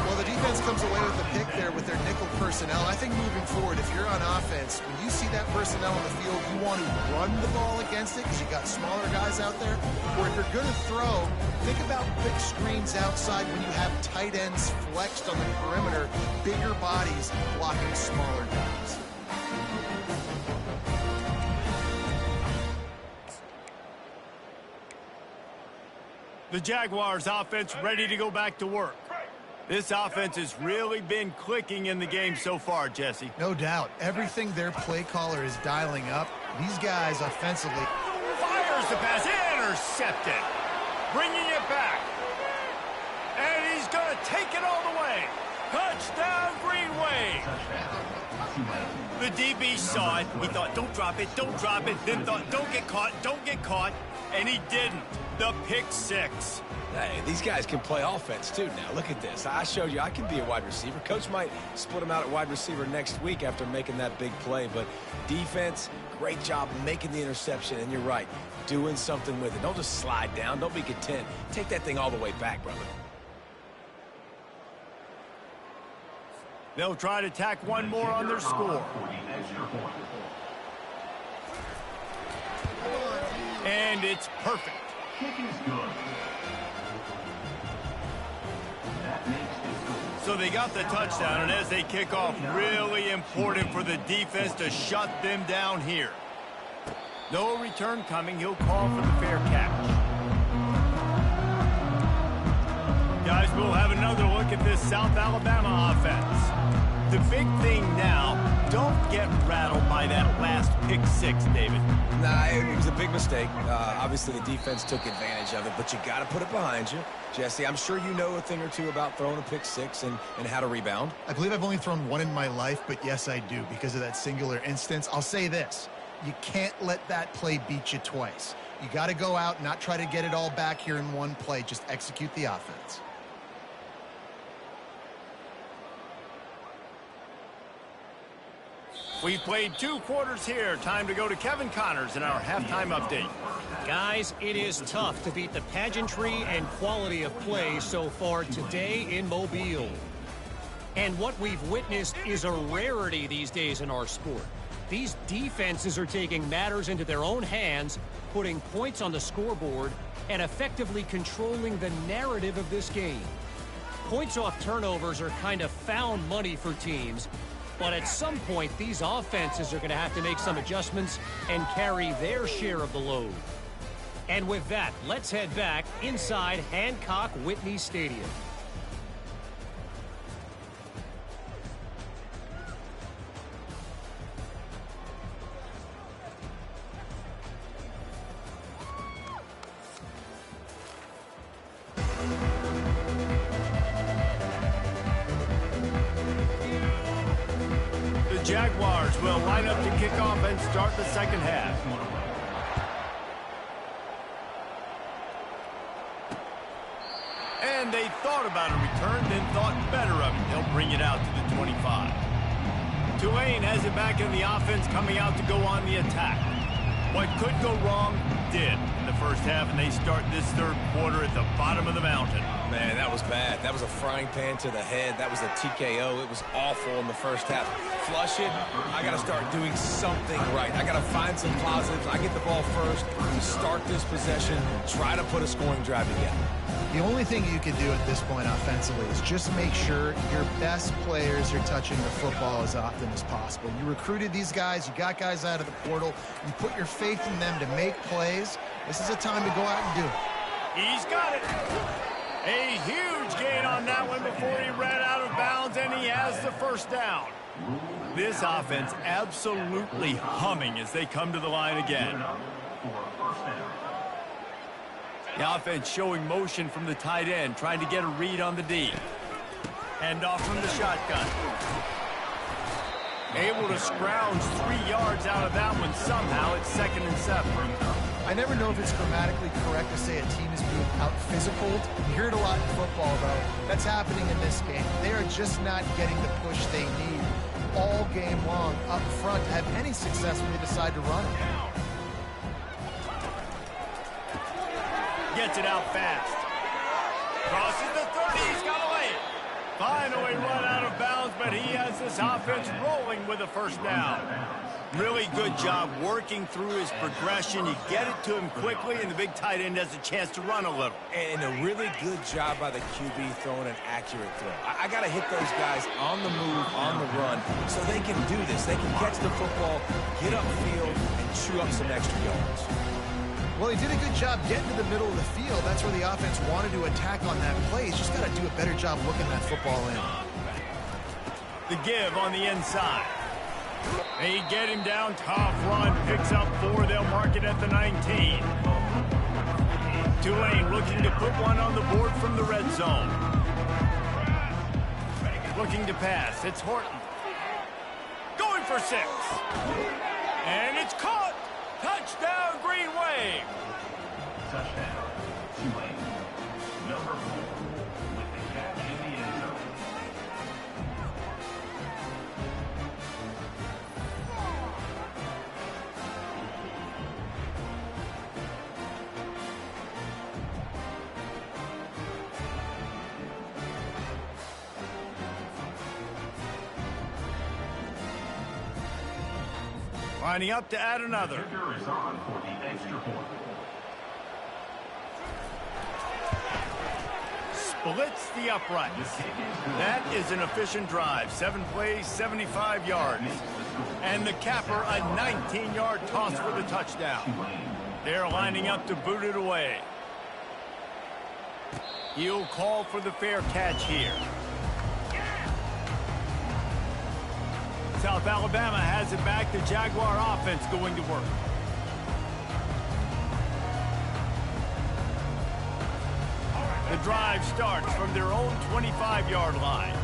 Well, the defense comes away with a pick there with their nickel personnel. I think moving forward, if you're on offense, when you see that personnel on the field, you want to run the ball against it because you got smaller guys out there. Or if you're going to throw, think about quick screens outside when you have tight ends flexed on the perimeter, bigger bodies blocking smaller guys. The Jaguars offense ready to go back to work. This offense has really been clicking in the game so far, Jesse. No doubt. Everything their play caller is dialing up, these guys offensively. Fires the pass, intercepted. Bringing it back. And he's going to take it all the way. Touchdown, Green Wave. The DB saw it. He thought, don't drop it, then thought, don't get caught, and he didn't. The pick six. Hey, these guys can play offense, too, now. Look at this. I showed you I can be a wide receiver. Coach might split him out at wide receiver next week after making that big play. But defense, great job making the interception. And you're right, doing something with it. Don't just slide down. Don't be content. Take that thing all the way back, brother. They'll try to tack one more on their score. And it's perfect. Kick is good. So they got the touchdown, and as they kick off, really important for the defense to shut them down here. No return coming. He'll call for the fair catch. Guys, we'll have another look at this South Alabama offense. The big thing now, don't get rattled by that last pick six, David. Nah, it was a big mistake. Obviously, the defense took advantage of it, but you got to put it behind you. Jesse, I'm sure you know a thing or two about throwing a pick six and how to rebound. I believe I've only thrown one in my life, but yes, I do because of that singular instance. I'll say this. You can't let that play beat you twice. You got to go out, not try to get it all back here in one play. Just execute the offense. We've played 2 quarters here. Time to go to Kevin Connors in our halftime update. Guys, it is tough to beat the pageantry and quality of play so far today in Mobile. And what we've witnessed is a rarity these days in our sport. These defenses are taking matters into their own hands, putting points on the scoreboard, and effectively controlling the narrative of this game. Points off turnovers are kind of found money for teams, but at some point, these offenses are going to have to make some adjustments and carry their share of the load. And with that, let's head back inside Hancock-Whitney Stadium. Jaguars will line up to kick off and start the second half. And they thought about a return, then thought better of it. They'll bring it out to the 25. Tulane has it back in the offense, coming out to go on the attack. What could go wrong did in the first half, and they start this third quarter at the bottom of the mountain. Man, that was bad. That was a frying pan to the head. That was a TKO. It was awful in the first half. flush it, I got to start doing something right. I got to find some positives. I get the ball first to start this possession, try to put a scoring drive together. The only thing you can do at this point offensively is just make sure your best players are touching the football as often as possible. You recruited these guys. You got guys out of the portal. You put your faith in them to make plays. This is a time to go out and do it. He's got it. A huge gain on that one before he ran out of bounds, and he has the first down. This offense absolutely humming as they come to the line again. The offense showing motion from the tight end, trying to get a read on the D. Hand off from the shotgun. Able to scrounge 3 yards out of that one somehow. It's 2nd and 7. I never know if it's grammatically correct to say a team is being out-physicaled. You hear it a lot in football, though. That's happening in this game. They are just not getting the push they need all game long up front to have any success when they decide to run it. Gets it out fast. Crosses the 30. He's got to lay it. Finally run out of bounds, but he has this offense rolling with a first down. Really good job working through his progression. You get it to him quickly, and the big tight end has a chance to run a little. And a really good job by the QB throwing an accurate throw. I got to hit those guys on the move, on the run, so they can do this. They can catch the football, get upfield, and chew up some extra yards. Well, he did a good job getting to the middle of the field. That's where the offense wanted to attack on that play. He's just got to do a better job looking that football in. The give on the inside. They get him down, tough run, picks up 4. They'll mark it at the 19. Tulane looking to put one on the board from the red zone. Looking to pass. It's Horton. Going for 6. And it's caught. Touchdown, Green Wave. Touchdown, Tulane. Number 4 with the catch in the end zone. Lining up to add another. Kicker is on for the extra point. Splits the uprights. That is an efficient drive. 7 plays, 75 yards. And the capper, a 19-yard toss for the touchdown. They're lining up to boot it away. He'll call for the fair catch here. South Alabama has it back. The Jaguar offense going to work. The drive starts from their own 25-yard line.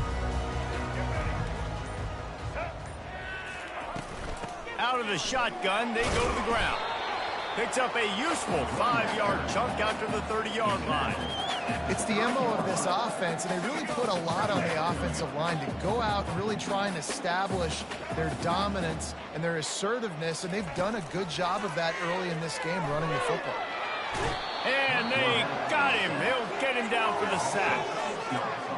Out of the shotgun, they go to the ground. Picks up a useful 5-yard chunk out to the 30-yard line. It's the MO of this offense, and they really put a lot on the offensive line to go out and really try and establish their dominance and their assertiveness, and they've done a good job of that early in this game running the football. And they got him. They'll get him down for the sack.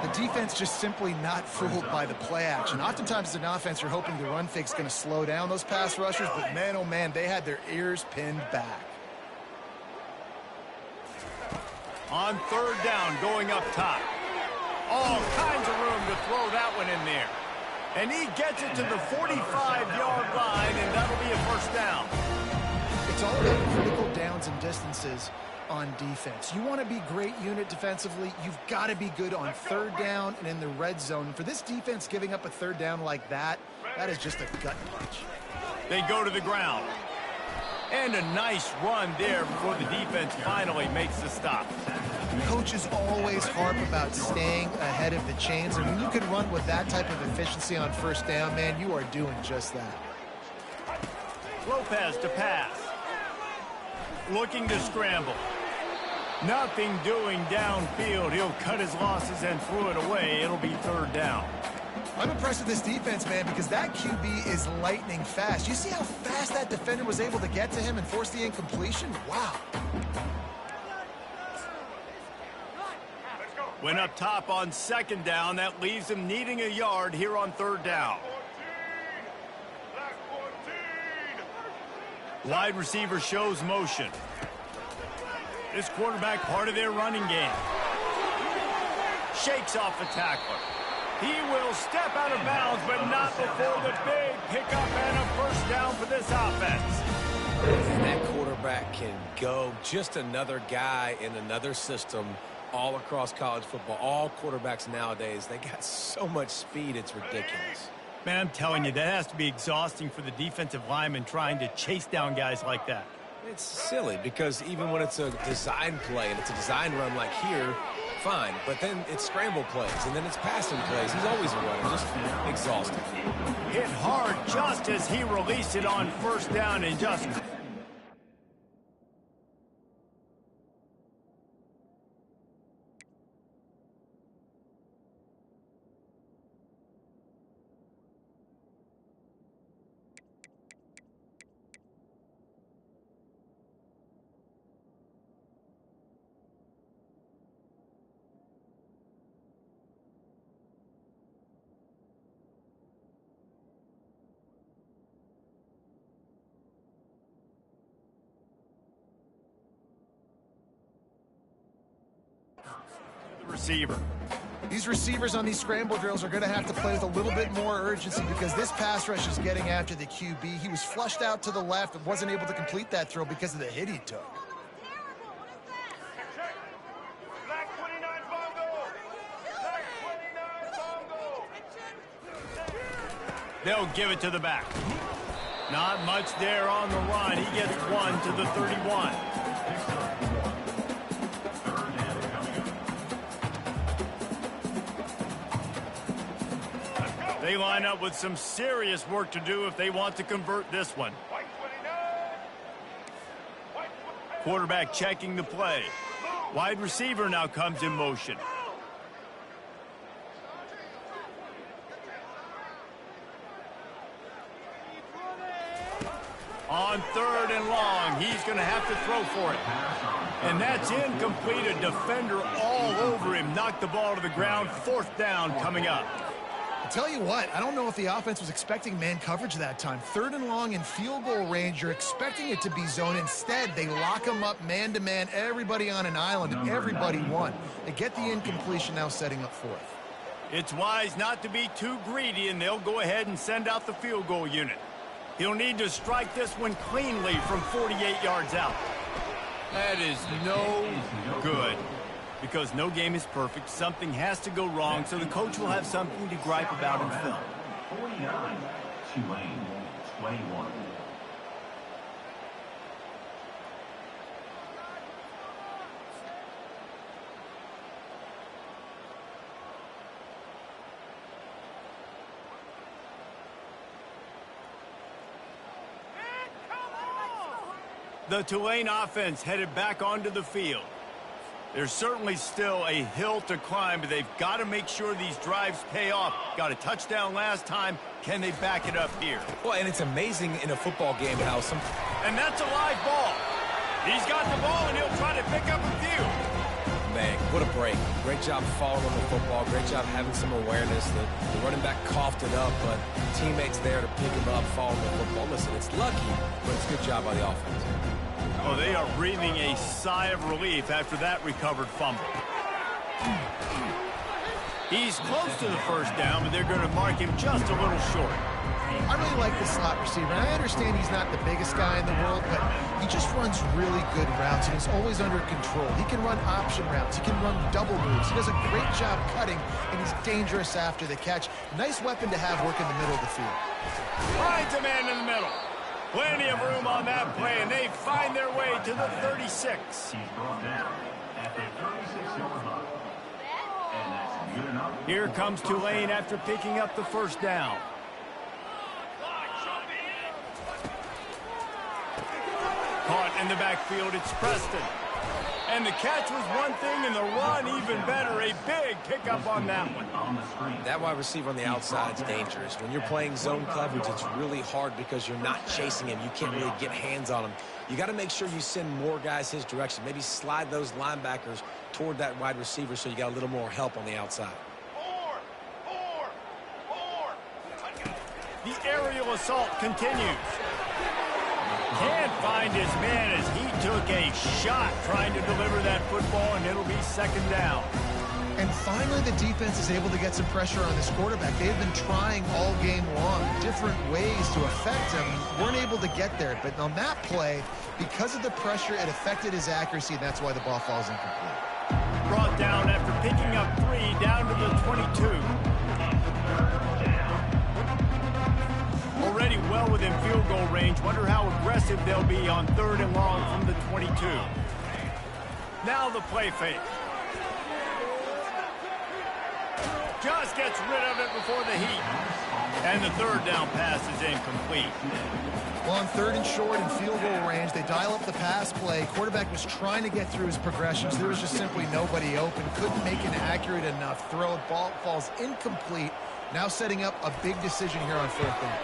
The defense just simply not fooled by the play action. Oftentimes as an offense, you're hoping the run fake's going to slow down those pass rushers, but man, oh man, they had their ears pinned back. On 3rd down, going up top. All kinds of room to throw that one in there. And he gets it to the 45-yard line, and that'll be a first down. It's all about critical downs and distances on defense. You want to be great unit defensively, you've got to be good on 3rd down and in the red zone. For this defense giving up a 3rd down like that, that is just a gut punch. They go to the ground. And a nice run there before the defense finally makes the stop. Coaches always harp about staying ahead of the chains, and when you can run with that type of efficiency on 1st down, man, you are doing just that. Lopez to pass. Looking to scramble. Nothing doing downfield. He'll cut his losses and throw it away. It'll be 3rd down. I'm impressed with this defense, man, because that QB is lightning fast. You see how fast that defender was able to get to him and force the incompletion? Wow. Went up top on 2nd down. That leaves him needing a yard here on 3rd down. Wide receiver shows motion. This quarterback part of their running game. Shakes off the tackler. He will step out of bounds, but not before the big pickup and a first down for this offense. And that quarterback can go. Just another guy in another system all across college football. All quarterbacks nowadays, they got so much speed, it's ridiculous. Man, I'm telling you, that has to be exhausting for the defensive lineman trying to chase down guys like that. It's silly because even when it's a design play and it's a design run like here, fine. But then it's scramble plays and then it's passing plays. He's always a runner, just exhausting. Hit hard just as he released it on first down and just... receiver. These receivers on these scramble drills are going to have to play with a little bit more urgency because this pass rush is getting after the QB. He was flushed out to the left and wasn't able to complete that throw because of the hit he took. They'll give it to the back. Not much there on the run. He gets one to the 31. They line up with some serious work to do if they want to convert this one. Quarterback checking the play. Wide receiver now comes in motion. On third and long, he's going to have to throw for it. And that's incomplete. A defender all over him. Knocked the ball to the ground. Fourth down coming up. I'll tell you what, I don't know if the offense was expecting man coverage that time. Third and long in field goal range, you're expecting it to be zone. Instead, they lock them up man-to-man, everybody on an island, and everybody won. They get the incompletion, now setting up fourth. It's wise not to be too greedy, and they'll go ahead and send out the field goal unit. He'll need to strike this one cleanly from 48 yards out. That is no good. Because no game is perfect, something has to go wrong, so the coach will have something to gripe about in film. 49, Tulane, 21. The Tulane offense headed back onto the field. There's certainly still a hill to climb, but they've got to make sure these drives pay off. Got a touchdown last time. Can they back it up here? Well, and it's amazing in a football game how some... And that's a live ball. He's got the ball, and he'll try to pick up a few. Man, what a break. Great job following the football. Great job having some awareness. The running back coughed it up, but teammates there to pick him up, following the football. Listen, it's lucky, but it's a good job by the offense. Oh, they are breathing a sigh of relief after that recovered fumble. He's close to the first down, but they're going to mark him just a little short. I really like the slot receiver, and I understand he's not the biggest guy in the world, but he just runs really good routes, and he's always under control. He can run option routes. He can run double moves. He does a great job cutting, and he's dangerous after the catch. Nice weapon to have work in the middle of the field. Finds a man in the middle. Plenty of room on that play, and they find their way to the 36. He's brought down at the 36-yard line. And that's good enough. Here comes Tulane after picking up the first down. Caught in the backfield, it's Preston. And the catch was one thing, and the run even better. A big pickup on that one. That wide receiver on the outside is dangerous. When you're playing zone coverage, it's really hard because you're not chasing him. You can't really get hands on him. You got to make sure you send more guys his direction. Maybe slide those linebackers toward that wide receiver so you got a little more help on the outside. The aerial assault continues. Can't find his man as he took a shot trying to deliver that football, and it'll be second down. And finally, the defense is able to get some pressure on this quarterback. They've been trying all game long different ways to affect him. Weren't able to get there. But on that play, because of the pressure, it affected his accuracy, and that's why the ball falls incomplete. Brought down after picking up 3 down to the 22. Already well within field goal range. Wonder how aggressive they'll be on 3rd and long from the 22. Now the play fake. Just gets rid of it before the heat. And the 3rd down pass is incomplete. Well, on 3rd and short and field goal range, they dial up the pass play. Quarterback was trying to get through his progressions. There was just simply nobody open. Couldn't make an accurate enough throw. Ball falls incomplete. Now setting up a big decision here on 4th down.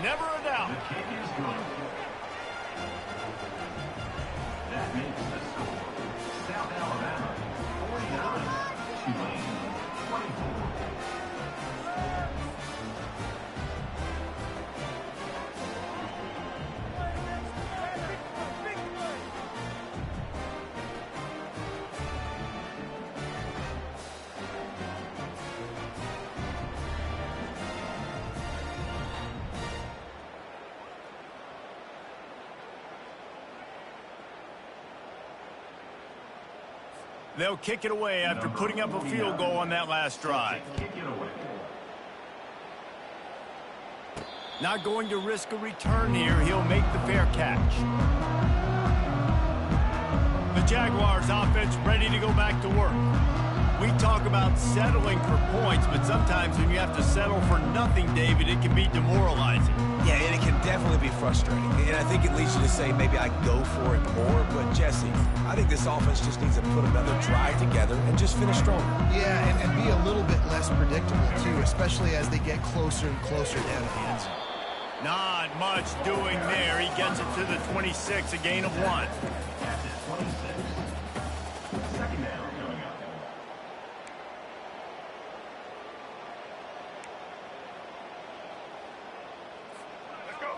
Never a doubt. The kick is good. That makes the score. South Alabama, 49. Tulane, 24. They'll kick it away after putting up a field goal on that last drive. Kick it away. Not going to risk a return here. He'll make the fair catch. The Jaguars offense ready to go back to work. We talk about settling for points, but sometimes when you have to settle for nothing, David, it can be demoralizing. Yeah, and it can definitely be frustrating. And I think it leads you to say maybe I go for it more. But, Jesse, I think this offense just needs to put another drive together and just finish stronger. Yeah, and be a little bit less predictable, too, especially as they get closer and closer down to the end zone. Not much doing there. He gets it to the 26, a gain of 1. At the 26. Second down coming up.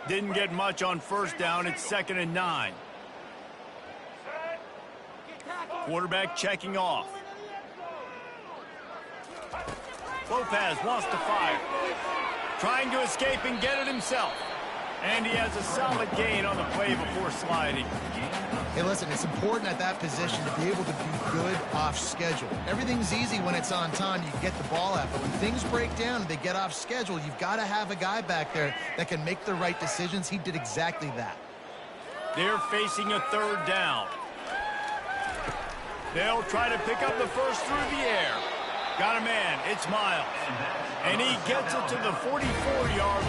Didn't get much on 1st down. It's 2nd and 9. Quarterback checking off. Lopez wants to fire. Trying to escape and get it himself. And he has a solid gain on the play before sliding. Hey, listen, it's important at that position to be able to be good off schedule. Everything's easy when it's on time. You can get the ball out. But when things break down and they get off schedule, you've got to have a guy back there that can make the right decisions. He did exactly that. They're facing a 3rd down. They'll try to pick up the first through the air. Got a man. It's Miles. And he gets it to the 44-yard line.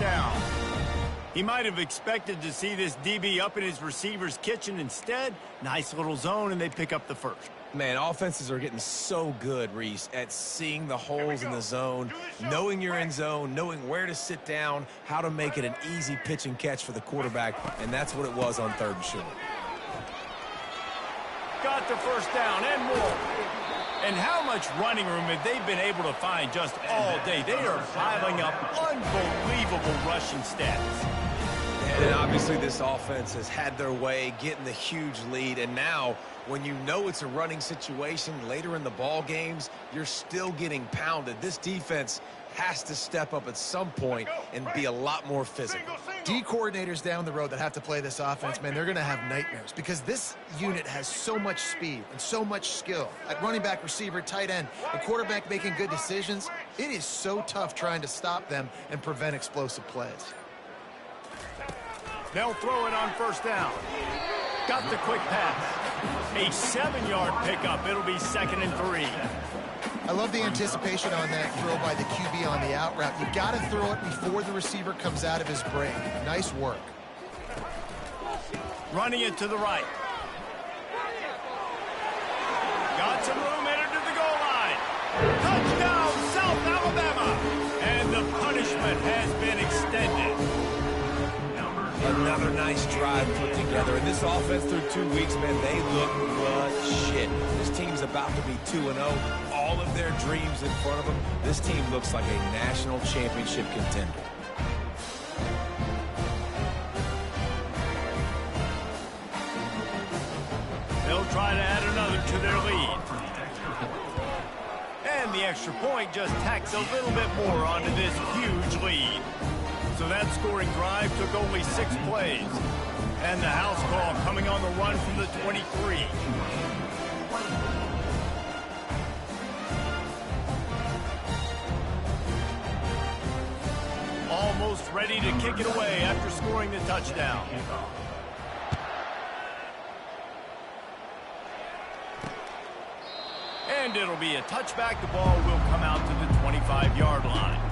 Down. He might have expected to see this DB up in his receiver's kitchen. Instead, nice little zone, and they pick up the first. Man, offenses are getting so good, Reese, at seeing the holes in the zone, knowing you're in zone, knowing where to sit down, how to make it an easy pitch and catch for the quarterback, and that's what it was on 3rd and short. Got the first down and more. And how much running room have they been able to find just all day? They are piling up unbelievable rushing stats. And obviously this offense has had their way, getting the huge lead. And now, when you know it's a running situation later in the ball games, you're still getting pounded. This defense has to step up at some point and be a lot more physical. D coordinators down the road that have to play this offense, man, they're going to have nightmares because this unit has so much speed and so much skill. At running back, receiver, tight end, the quarterback making good decisions, it is so tough trying to stop them and prevent explosive plays. They'll throw it on 1st down. Got the quick pass. A 7-yard pickup. It'll be 2nd and 3. I love the anticipation on that throw by the QB on the out route. You got to throw it before the receiver comes out of his break. Nice work. Running it to the right. Got some room, headed to the goal line. Touchdown, South Alabama. And the punishment has been extended. Another nice drive put together. And this offense through 2 weeks, man, they look shit. This team's about to be 2-0. All of their dreams in front of them. This team looks like a national championship contender. They'll try to add another to their lead. And the extra point just tacks a little bit more onto this huge lead. So that scoring drive took only 6 plays. And the house call coming on the run from the 23. Almost ready to kick it away after scoring the touchdown. And it'll be a touchback. The ball will come out to the 25-yard line.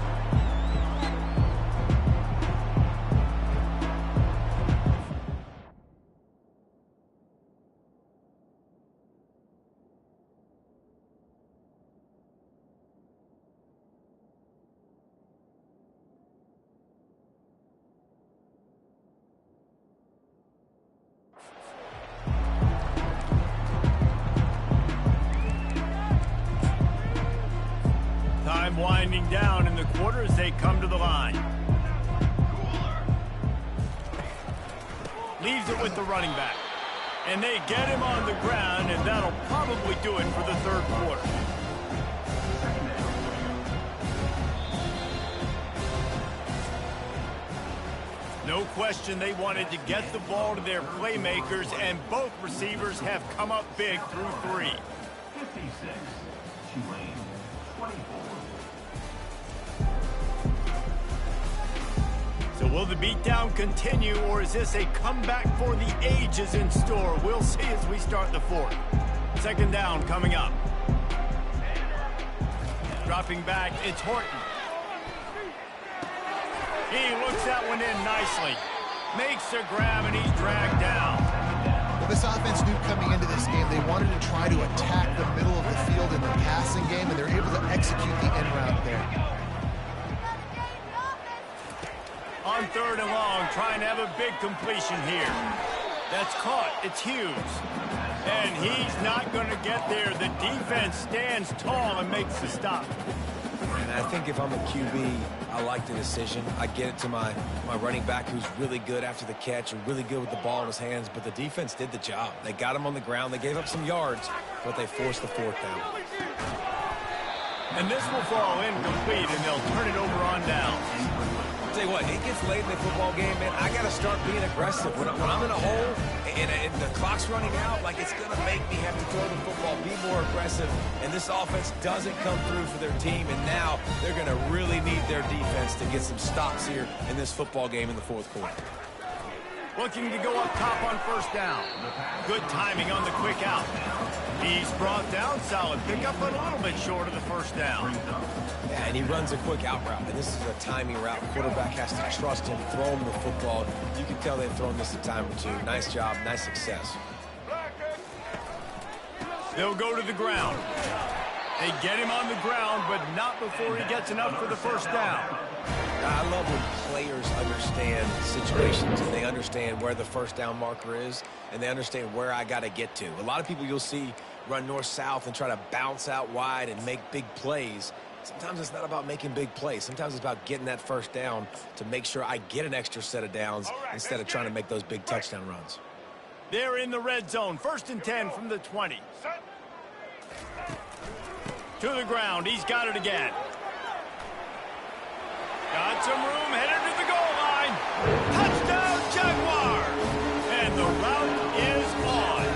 Time winding down in the quarter as they come to the line. Leaves it with the running back. And they get him on the ground, and that'll probably do it for the 3rd quarter. No question they wanted to get the ball to their playmakers, and both receivers have come up big through 3. 56, Tulane, 24. So will the beatdown continue, or is this a comeback for the ages in store? We'll see as we start the 4th. 2nd down coming up. Dropping back, it's Horton. He looks that one in nicely. Makes a grab, and he's dragged down. Well, this offense knew coming into this game they wanted to try to attack the middle of the field in the passing game, and they're able to execute the end route there. On 3rd and long, trying to have a big completion here. That's caught. It's Hughes. And he's not going to get there. The defense stands tall and makes the stop. And I think if I'm a QB, I like the decision. I get it to my running back who's really good after the catch and really good with the ball in his hands, but the defense did the job. They got him on the ground. They gave up some yards, but they forced the 4th down. And this will fall incomplete, and they'll turn it over on down. Tell you what, it gets late in the football game, man. I got to start being aggressive. When I'm in a hole and the clock's running out, like, it's going to make me have to throw the football, be more aggressive. And this offense doesn't come through for their team, and now they're going to really need their defense to get some stops here in this football game in the 4th quarter. Looking to go up top on 1st down. Good timing on the quick out. He's brought down. Solid pickup, but a little bit short of the 1st down. Yeah, and he runs a quick out route, and this is a timing route. The quarterback has to trust him, throw him the football. You can tell they've thrown this a time or 2. Nice job, nice success. They'll go to the ground. They get him on the ground, but not before he gets enough for the 1st down. I love when players understand situations and they understand where the 1st down marker is and they understand where I got to get to. A lot of people you'll see run north-south and try to bounce out wide and make big plays. Sometimes it's not about making big plays. Sometimes it's about getting that 1st down to make sure I get an extra set of downs instead of trying to make those big touchdown runs. They're in the red zone. 1st and 10 from the 20. To the ground. He's got it again. Got some room, headed to the goal line. Touchdown, Jaguars! And the route is on.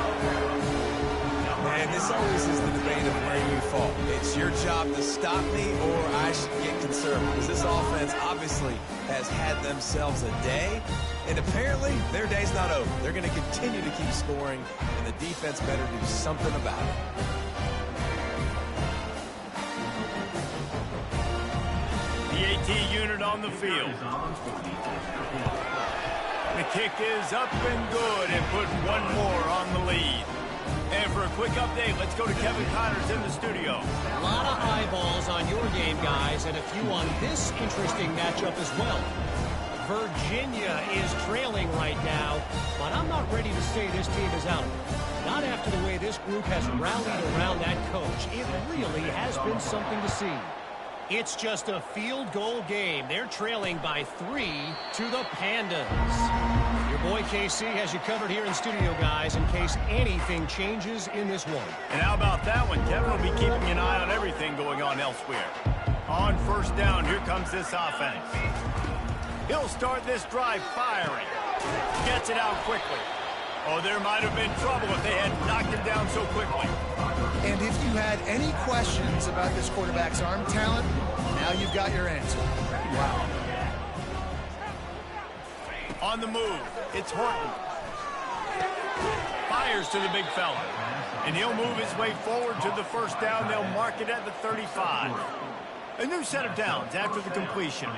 Man, this always is the debate of where you fall. It's your job to stop me or I should get concerned because this offense obviously has had themselves a day. And apparently, their day's not over. They're going to continue to keep scoring, and the defense better do something about it. The AT unit on the field. The kick is up and good and put one more on the lead. And for a quick update, let's go to Kevin Connors in the studio. A lot of eyeballs on your game, guys, and a few on this interesting matchup as well. Virginia is trailing right now, but I'm not ready to say this team is out. Not after the way this group has rallied around that coach. It really has been something to see. It's just a field goal game. They're trailing by 3 to the Pandas. Your boy KC has you covered here in studio, guys, in case anything changes in this one. And how about that one? Kevin will be keeping an eye on everything going on elsewhere. On first down, here comes this offense. He'll start this drive firing. Gets it out quickly. Oh, there might have been trouble if they had knocked him down so quickly. And if you had any questions about this quarterback's arm talent, now you've got your answer. Wow. On the move, it's Horton. Fires to the big fella. And he'll move his way forward to the first down. They'll mark it at the 35. A new set of downs after the completion.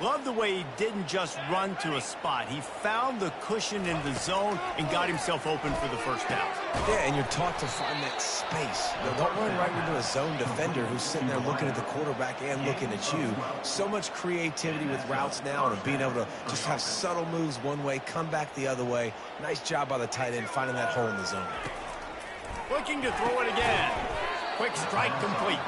Love the way he didn't just run to a spot. He found the cushion in the zone and got himself open for the first down. Yeah, and you're taught to find that space. Don't run right into a zone defender who's sitting there looking at the quarterback and looking at you. So much creativity with routes now and being able to just have subtle moves one way, come back the other way. Nice job by the tight end finding that hole in the zone. Looking to throw it again. Quick strike complete.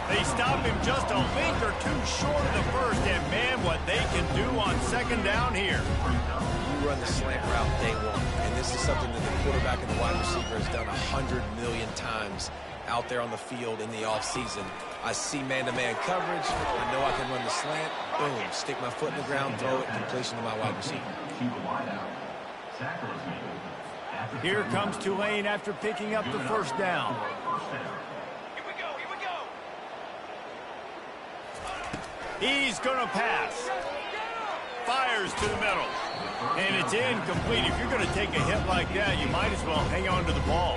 They stop him just a length or two short of the first, and man, what they can do on second down here. You run the slant route day one, and this is something that the quarterback and the wide receiver has done 100 million times out there on the field in the offseason. I see man-to-man coverage. I know I can run the slant. Boom, stick my foot in the ground, throw it, completion to my wide receiver. Here comes Tulane after picking up the first down. He's going to pass. Fires to the middle. And it's incomplete. If you're going to take a hit like that, you might as well hang on to the ball.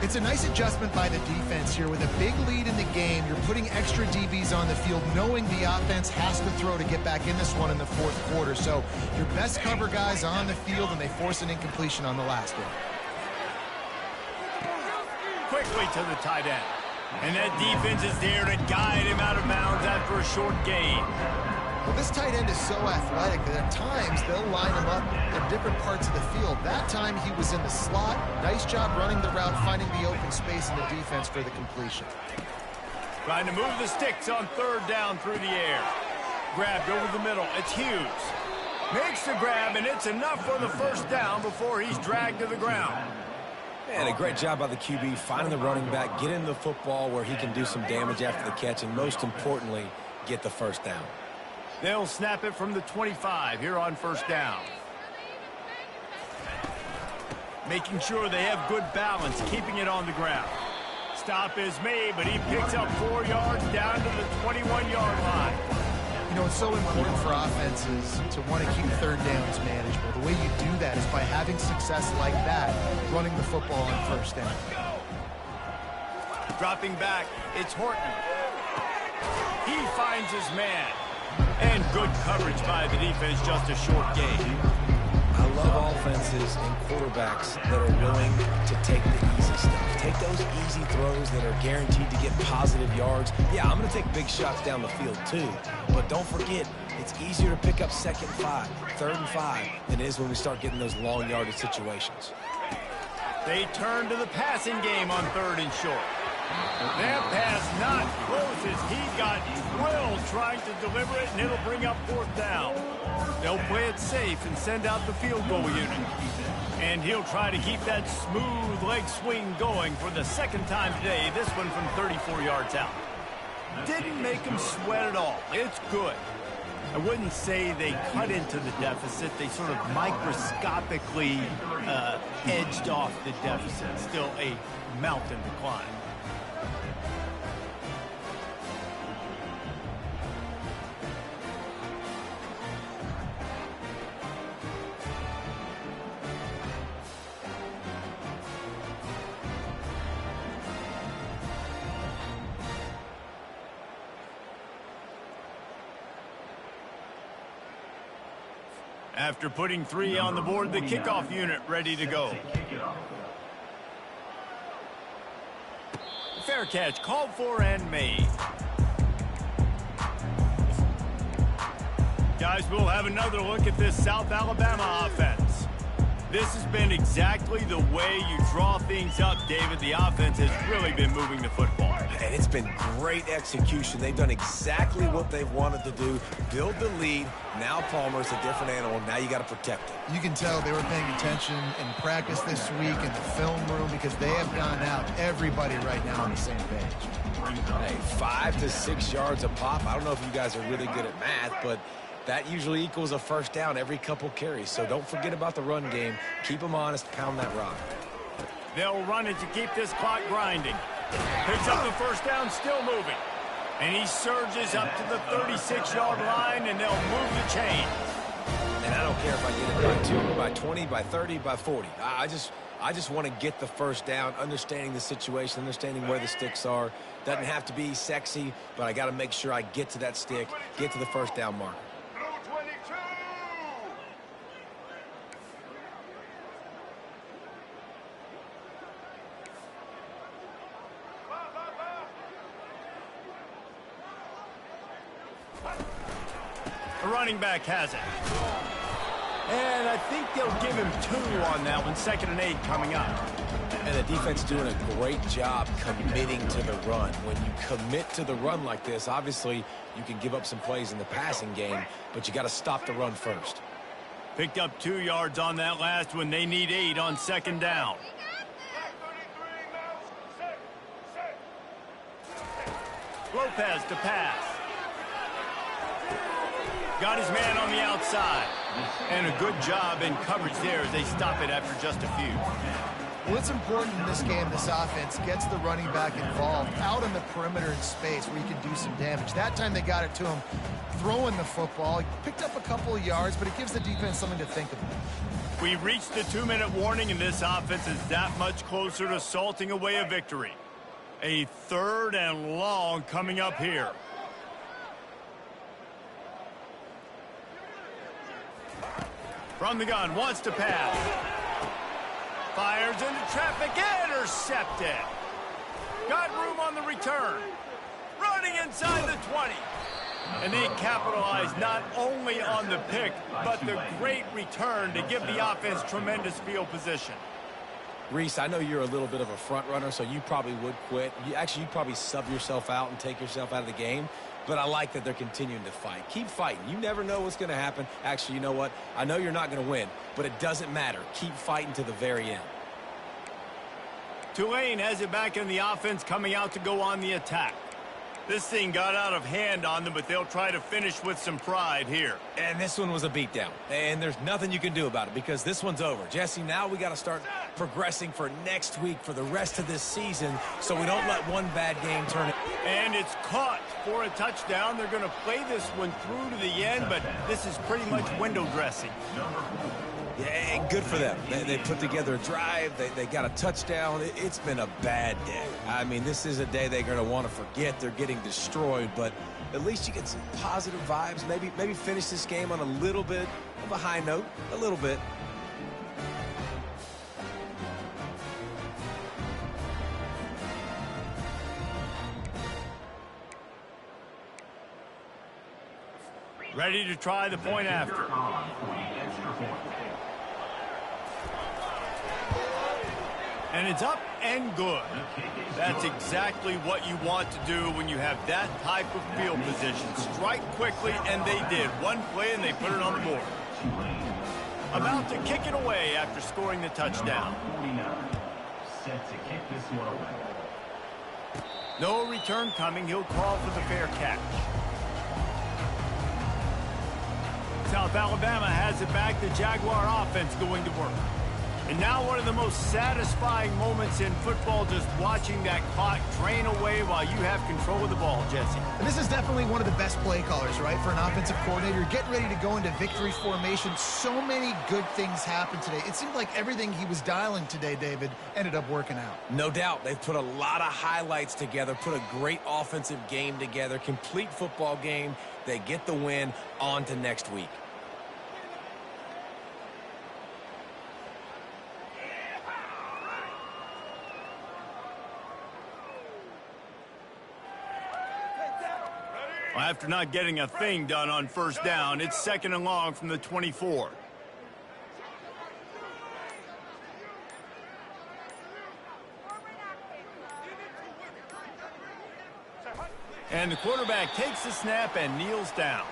It's a nice adjustment by the defense here. With a big lead in the game, you're putting extra DBs on the field, knowing the offense has to throw to get back in this one in the fourth quarter. So your best cover guys on the field, and they force an incompletion on the last one. Quickly to the tight end. And that defense is there to guide him out of bounds after a short gain. Well, this tight end is so athletic that at times they'll line him up in different parts of the field. That time he was in the slot. Nice job running the route, finding the open space in the defense for the completion. Trying to move the sticks on third down through the air. Grabbed over the middle. It's Hughes. Makes the grab, and it's enough for the first down before he's dragged to the ground. And a great job by the QB, finding the running back, getting the football where he can do some damage after the catch, and most importantly, get the first down. They'll snap it from the 25 here on first down. Making sure they have good balance, keeping it on the ground. Stop is made, but he picks up 4 yards down to the 21-yard line. You know, it's so important for offenses to want to keep third downs manageable. The way you do that is by having success like that, running the football on first down. Dropping back, it's Horton. He finds his man. And good coverage by the defense, just a short gain. I love offenses and quarterbacks that are willing to take the easy stuff. Take those easy throws that are guaranteed to get positive yards. Yeah, I'm going to take big shots down the field too. But don't forget, it's easier to pick up second and 5, third and 5 than it is when we start getting those long yardage situations. They turn to the passing game on third and short. That pass not close as he got drilled trying to deliver it, and it'll bring up fourth down. They'll play it safe and send out the field goal unit. And he'll try to keep that smooth leg swing going for the second time today, this one from 34 yards out. Didn't make him sweat at all. It's good. I wouldn't say they cut into the deficit. They sort of microscopically edged off the deficit. Still a mountain to climb. After putting 3 on the board, the kickoff unit ready to go. Fair catch called for and made. Guys, we'll have another look at this South Alabama offense. This has been exactly the way you draw things up, David. The offense has really been moving the football. And it's been great execution. They've done exactly what they've wanted to do. Build the lead. Now Palmer's a different animal. Now you got to protect it. You can tell they were paying attention in practice this week in the film room because they have gone out, everybody right now on the same page. Hey, 5 to 6 yards a pop. I don't know if you guys are really good at math, but that usually equals a first down every couple carries. So don't forget about the run game. Keep them honest. Pound that rock. They'll run it to keep this clock grinding. Picks up the first down, still moving. And he surges up to the 36-yard line, and they'll move the chain. And I don't care if I get it by 2, by 20, by 30, by 40. I just want to get the first down, understanding the situation, understanding where the sticks are. Doesn't have to be sexy, but I got to make sure I get to that stick, get to the first down marker. The running back has it. And I think they'll give him 2 on that one. 2nd and 8 coming up. And the defense doing a great job committing to the run. When you commit to the run like this, obviously you can give up some plays in the passing game, but you got to stop the run first. Picked up 2 yards on that last one. They need 8 on 2nd down. Lopez to pass. Got his man on the outside. And a good job in coverage there as they stop it after just a few. Well, it's important in this game, this offense gets the running back involved out on the perimeter in space where you can do some damage. That time they got it to him throwing the football. He picked up a couple of yards, but it gives the defense something to think about. We reached the 2-minute warning, and this offense is that much closer to salting away a victory. A 3rd and long coming up here. From the gun, wants to pass. Fires into traffic, intercepted. Got room on the return. Running inside the 20. And they capitalize not only on the pick, but the great return to give the offense tremendous field position. Reese, I know you're a little bit of a front runner, so you probably would quit. You'd probably sub yourself out and take yourself out of the game. But I like that they're continuing to fight. Keep fighting. You never know what's going to happen. Actually, you know what? I know you're not going to win, but it doesn't matter. Keep fighting to the very end. Tulane has it back in the offense, coming out to go on the attack. This thing got out of hand on them, but they'll try to finish with some pride here. And this one was a beatdown. And there's nothing you can do about it because this one's over. Jesse, now we got to start progressing for next week for the rest of this season so we don't let one bad game turn it. And it's caught for a touchdown. They're going to play this one through to the end, but this is pretty much window dressing. Yeah, and good for them. They put together a drive. They got a touchdown. It's been a bad day. I mean, this is a day they're going to want to forget. They're getting destroyed, but at least you get some positive vibes. Maybe finish this game on a little bit of a high note, a little bit. Ready to try the point after. And it's up and good. That's exactly what you want to do when you have that type of field position. Strike quickly, and they did. One play, and they put it on the board. About to kick it away after scoring the touchdown. Set to kick this one away. No return coming. He'll call for the fair catch. South Alabama has it back. The Jaguar offense going to work. And now one of the most satisfying moments in football, just watching that clock drain away while you have control of the ball, Jesse. And this is definitely one of the best play callers, right, for an offensive coordinator. You're getting ready to go into victory formation. So many good things happened today. It seemed like everything he was dialing today, David, ended up working out. No doubt. They've put a lot of highlights together, put a great offensive game together, complete football game. They get the win. On to next week. Well, after not getting a thing done on first down, it's 2nd and long from the 24. And the quarterback takes the snap and kneels down.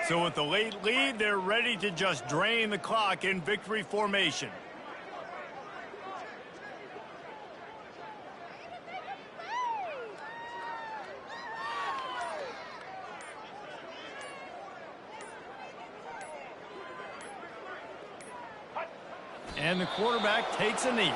So with the late lead, they're ready to just drain the clock in victory formation. And the quarterback takes a knee.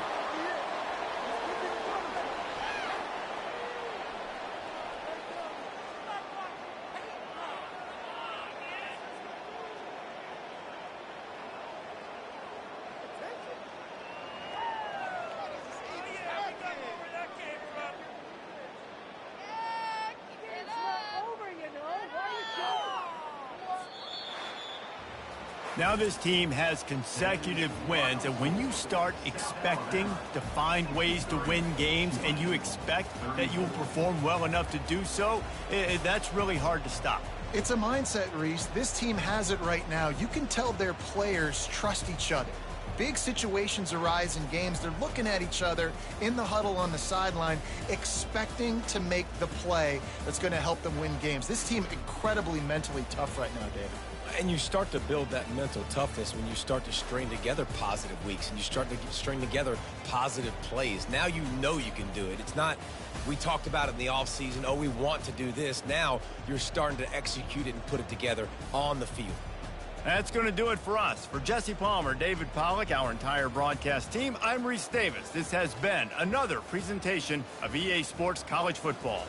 Now this team has consecutive wins, and when you start expecting to find ways to win games and you expect that you will perform well enough to do so, that's really hard to stop. It's a mindset, Reese. This team has it right now. You can tell their players trust each other. Big situations arise in games. They're looking at each other in the huddle on the sideline, expecting to make the play that's going to help them win games. This team incredibly mentally tough right now, David. And you start to build that mental toughness when you start to string together positive weeks and you start to string together positive plays. Now you know you can do it. It's not, we talked about it in the offseason, oh, we want to do this. Now you're starting to execute it and put it together on the field. That's going to do it for us. For Jesse Palmer, David Pollack, our entire broadcast team, I'm Reese Davis. This has been another presentation of EA Sports College Football.